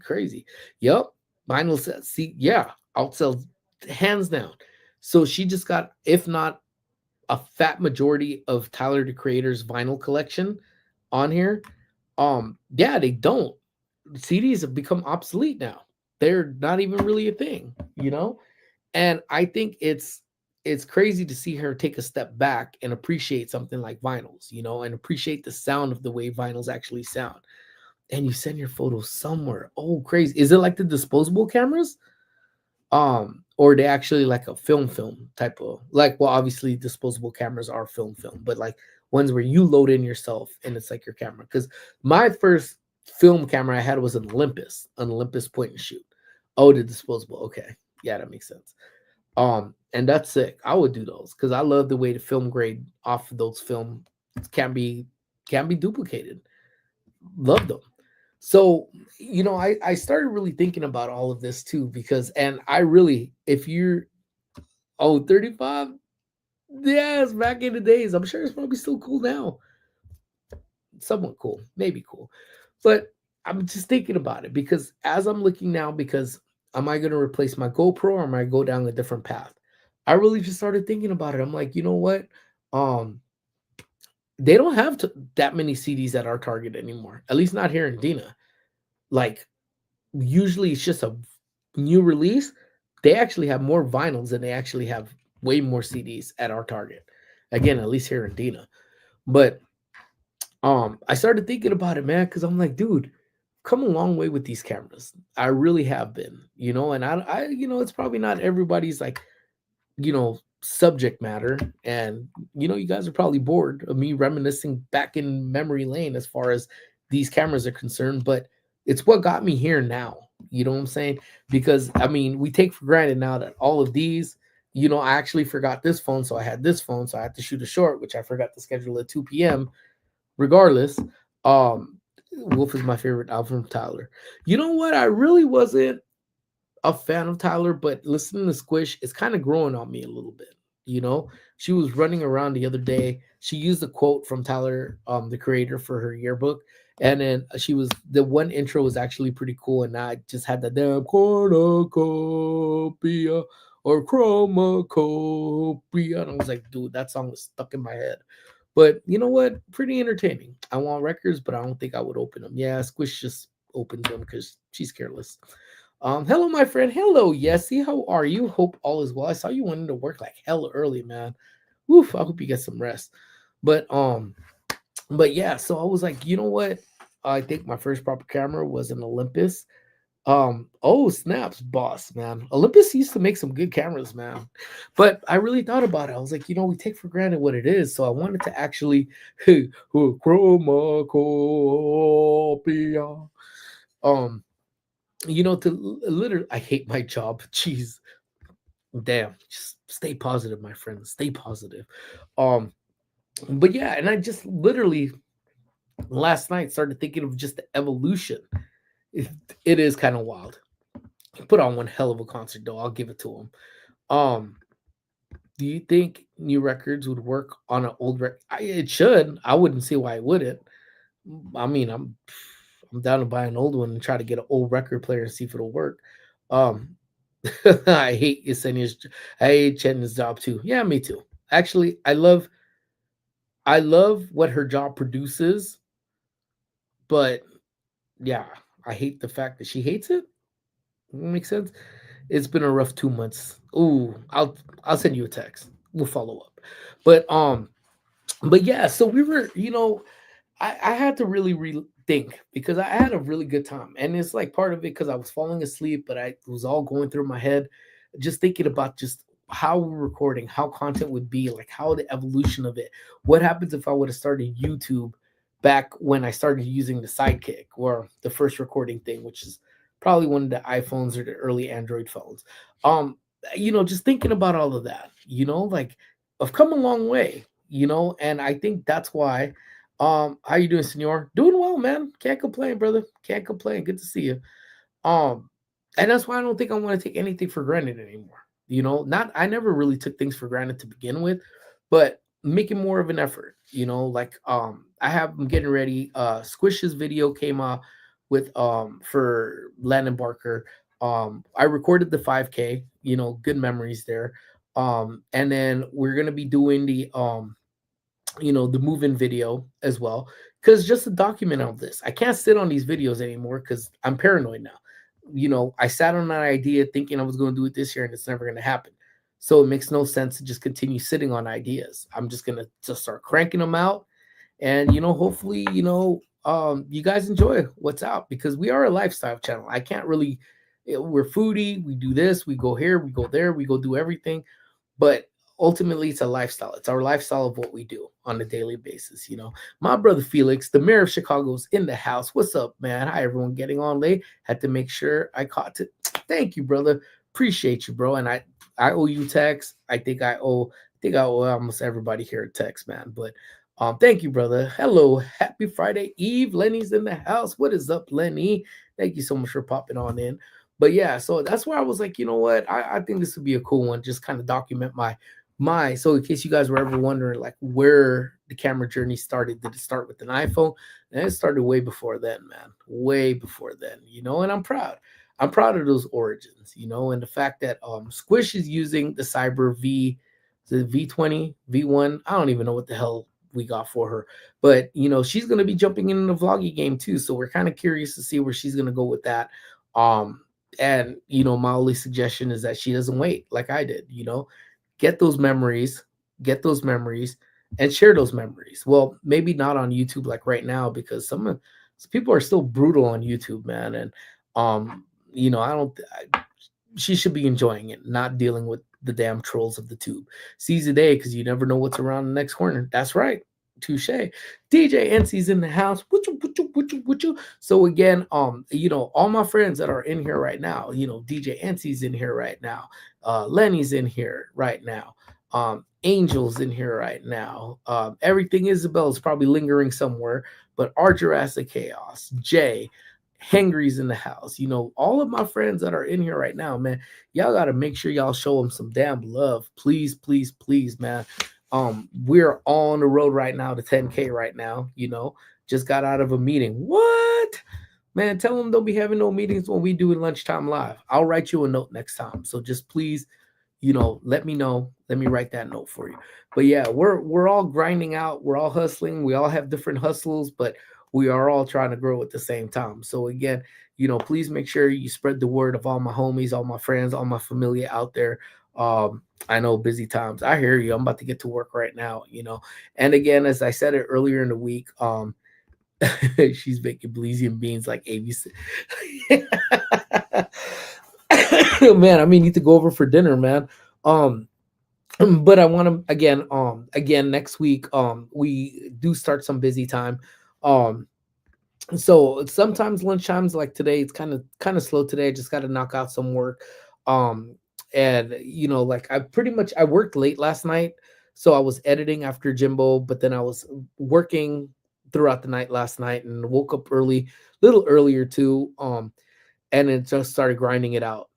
crazy. Yep. Vinyl says, see, yeah, outsells hands down. So she just got, if not a fat majority of Tyler the Creator's vinyl collection on here. Yeah, they don't. CDs have become obsolete now. They're not even really a thing. And I think it's crazy to see her take a step back and appreciate something like vinyls, and appreciate the sound of the way vinyls actually sound. And you send your photos somewhere. Oh, crazy. Is it like the disposable cameras? Or they actually like a film type of like, well, obviously disposable cameras are film, but like ones where you load in yourself and it's like your camera. Because my first film camera I had was an Olympus point and shoot. Oh, the disposable. Okay. Yeah, that makes sense. And that's sick. I would do those because I love the way the film grade off of those film can be duplicated. Love them. So, I started really thinking about all of this too, because, and I really, if you're, 35, yes, back in the days, I'm sure it's probably still cool now. Somewhat cool, maybe cool. But I'm just thinking about it because as I'm looking now, because am I going to replace my GoPro or am I go down a different path? I really just started thinking about it. I'm like, you know what? Um, they don't have that many CDs at our Target anymore, at least not here in Dina. Like, usually it's just a new release. They actually have more vinyls than they actually have way more CDs at our Target. Again, at least here in Dina. But I started thinking about it, man, because I'm like, dude, come a long way with these cameras. I really have been, and I it's probably not everybody's like, subject matter. And you guys are probably bored of me reminiscing back in memory lane as far as these cameras are concerned, but it's what got me here now. You know what I'm saying? Because I mean, we take for granted now that all of these, I actually forgot this phone, so I had this phone, so I had to shoot a short, which I forgot to schedule at 2 p.m. Regardless, Wolf is my favorite album from Tyler. You know what? I really wasn't a fan of Tyler, but listening to Squish, it's kind of growing on me a little bit. She was running around the other day. She used a quote from Tyler, the creator, for her yearbook, And then she was the one intro was actually pretty cool, and I just had the damn cornucopia or chromacopia, and I was like, dude, that song was stuck in my head. But you know what? Pretty entertaining. I want records, but I don't think I would open them. Yeah, Squish just opens them because she's careless. Hello, my friend. Hello, Yessie. How are you? Hope all is well. I saw you went into work like hell early, man. Woof. I hope you get some rest. But but yeah, so I was like, you know what? I think my first proper camera was an Olympus. Oh snaps, boss, man. Olympus used to make some good cameras, man. But I really thought about it. I was like, we take for granted what it is. So I wanted to actually chroma copia. Um, to literally I hate my job. Jeez. Damn. Just stay positive, my friend. Stay positive. Um, but yeah, and I just literally last night started thinking of just the evolution. It, it is kind of wild. He put on one hell of a concert, though. I'll give it to him. Um, do you think new records would work on an old record? It should. I wouldn't see why it wouldn't. I mean, I'm down to buy an old one and try to get an old record player and see if it'll work. Um, I hate Yesenia's. I hate Chetna's job too. Yeah, me too. Actually, I love what her job produces, but yeah, I hate the fact that she hates it. Makes sense. It's been a rough 2 months. Ooh, I'll send you a text. We'll follow up. But but yeah, so we were, I had to really rethink because I had a really good time. And it's like part of it because I was falling asleep, but it was all going through my head, just thinking about just how we're recording, how content would be, like how the evolution of it. What happens if I would have started YouTube back when I started using the Sidekick or the first recording thing, which is probably one of the iPhones or the early Android phones. Um, just thinking about all of that, like I've come a long way, and I think that's why how you doing, senor? Doing well, man. Can't complain, brother. Can't complain. Good to see you. Um, and that's why I don't think I want to take anything for granted anymore. Not I never really took things for granted to begin with, but making more of an effort. Like I have I'm getting ready. Squish's video came out with for Landon Barker. I recorded the 5K. Good memories there. And then we're gonna be doing the move-in video as well, because just to document all this, I can't sit on these videos anymore because I'm paranoid now. I sat on that idea thinking I was going to do it this year and it's never going to happen. So it makes no sense to just continue sitting on ideas. I'm just going to just start cranking them out, and hopefully you guys enjoy what's out, because we are a lifestyle channel. I can't really we're foodie, we do this, we go here, we go there, we go do everything, but ultimately it's a lifestyle. It's our lifestyle of what we do on a daily basis. My brother Felix, the mayor of Chicago's in the house. What's up, man? Hi, everyone. Getting on late. Had to make sure I caught it. Thank you, brother. Appreciate you, bro. And I owe you text. I think I owe almost everybody here a text, man. But thank you, brother. Hello, happy Friday Eve. Lenny's in the house. What is up, Lenny? Thank you so much for popping on in. But yeah, so that's why I was like, you know what? I think this would be a cool one. Just kind of document my so in case you guys were ever wondering like where the camera journey started, did it start with an iPhone? And it started way before then, man. Way before then, and I'm proud of those origins, and the fact that Squish is using the Cyber V, the V20 V1. I don't even know what the hell we got for her, but she's going to be jumping in the vloggy game too, so we're kind of curious to see where she's going to go with that. um and my only suggestion is that she doesn't wait like I did. Get those memories, get those memories, and share those memories. Well, maybe not on YouTube like right now, because some people are still brutal on YouTube, man. And I don't. She should be enjoying it, not dealing with the damn trolls of the tube. Seize the day, because you never know what's around the next corner. That's right. Touche. DJ NC's in the house. Woo-choo. So again, all my friends that are in here right now, DJ NC's in here right now. Lenny's in here right now. Angel's in here right now. Everything Isabel's probably lingering somewhere, but our Jurassic Chaos, Jay, Henry's in the house. All of my friends that are in here right now, man, y'all got to make sure y'all show them some damn love. Please, please, please, man. We're on the road right now to 10K right now, Just got out of a meeting. What? Man, tell them don't be having no meetings when we do it lunchtime live. I'll write you a note next time. So just please, let me know. Let me write that note for you. But yeah, we're all grinding out. We're all hustling. We all have different hustles, but we are all trying to grow at the same time. So again, please make sure you spread the word of all my homies, all my friends, all my familia out there. I know busy times. I hear you. I'm about to get to work right now. And again, as I said it earlier in the week, she's making Belizean beans like ABC. Man, I need to go over for dinner, man. Um, but I want to again next week. We do start some busy time. Um, so sometimes lunchtimes like today, it's kind of slow today. I just got to knock out some work. Um, and like I worked late last night, so I was editing after Jimbo, but then I was working throughout the night last night and woke up early, little earlier too. And it just started grinding it out.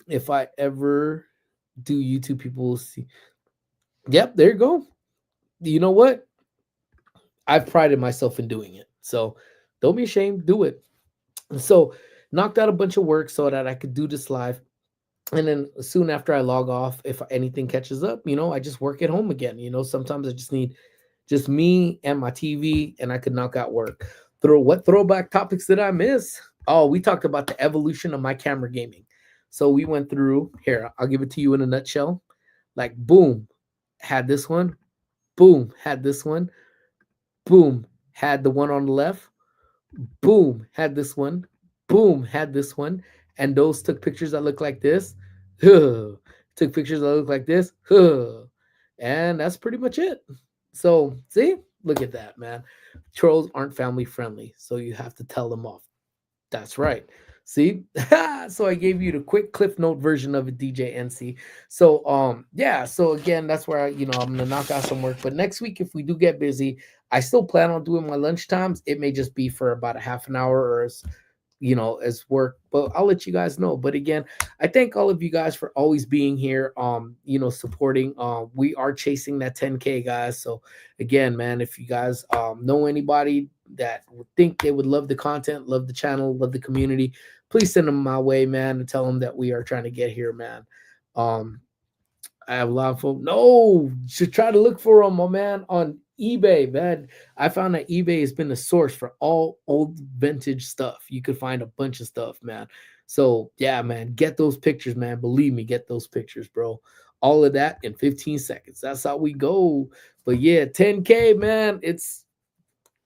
If I ever do YouTube, people will see. Yep, there you go. You know what? I've prided myself in doing it. So don't be ashamed, do it. So knocked out a bunch of work so that I could do this live. And then soon after I log off, if anything catches up, I just work at home again. Sometimes I just need just me and my TV and I could knock out work. What throwback topics did I miss? Oh, we talked about the evolution of my camera gaming. So we went through here, I'll give it to you in a nutshell. Like boom, had this one, boom, had this one, boom, had the one on the left, boom, had this one, boom, had this one, and those took pictures that look like this, took pictures that look like this, and that's pretty much it. So see, look at that, man. Trolls aren't family friendly, so you have to tell them off. That's right. See, so I gave you the quick cliff note version of it, DJ NC. So yeah, so again, that's where I'm gonna knock out some work. But next week, if we do get busy, I still plan on doing my lunch times. It may just be for about a half an hour or as work, but I'll let you guys know. But again, I thank all of you guys for always being here, supporting. We are chasing that 10K, guys. So again, man, if you guys know anybody that would think they would love the content, love the channel, love the community, please send them my way, man, and tell them that we are trying to get here, man. I have a lot of folks. No, should try to look for them, my man, on eBay, man. I found that eBay has been the source for all old vintage stuff. You could find a bunch of stuff, man. So yeah, man, get those pictures, man. Believe me, get those pictures, bro. All of that in 15 seconds. That's how we go. But yeah, 10K, man. It's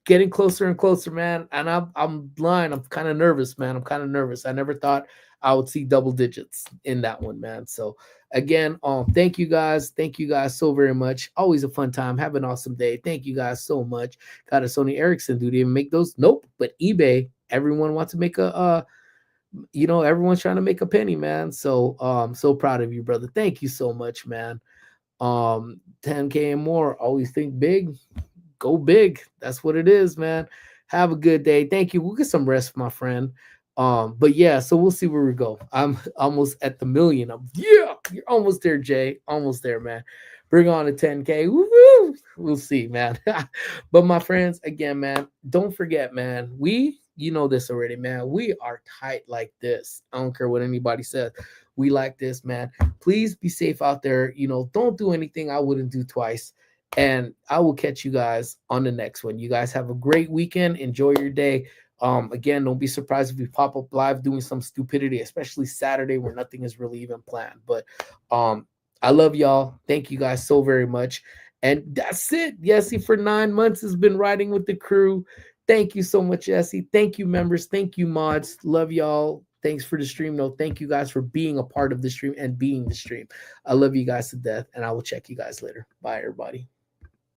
getting closer and closer, man. And I'm lying. I'm kind of nervous, man. I'm kind of nervous. I never thought I would see double digits in that one, man. So again, thank you guys. Thank you guys so very much. Always a fun time. Have an awesome day. Thank you guys so much. Got a Sony Ericsson. Do they even make those? Nope. But eBay, everyone wants to make everyone's trying to make a penny, man. So so proud of you, brother. Thank you so much, man. 10K and more. Always think big. Go big. That's what it is, man. Have a good day. Thank you. We'll get some rest, my friend. But yeah, so we'll see where we go. I'm almost at the million. You're almost there, Jay. Almost there, man. Bring on a 10K. Woo-hoo! We'll see, man. But my friends, again, man, don't forget, man. You know this already, man. We are tight like this. I don't care what anybody says. We like this, man. Please be safe out there. Don't do anything I wouldn't do twice. And I will catch you guys on the next one. You guys have a great weekend. Enjoy your day. Again, don't be surprised if we pop up live doing some stupidity, especially Saturday where nothing is really even planned. But I love y'all. Thank you guys so very much. And that's it. Yessie for 9 months has been riding with the crew. Thank you so much, Yessie. Thank you, members. Thank you, mods. Love y'all. Thanks for the stream. No, thank you guys for being a part of the stream and being the stream. I love you guys to death, and I will check you guys later. Bye, everybody.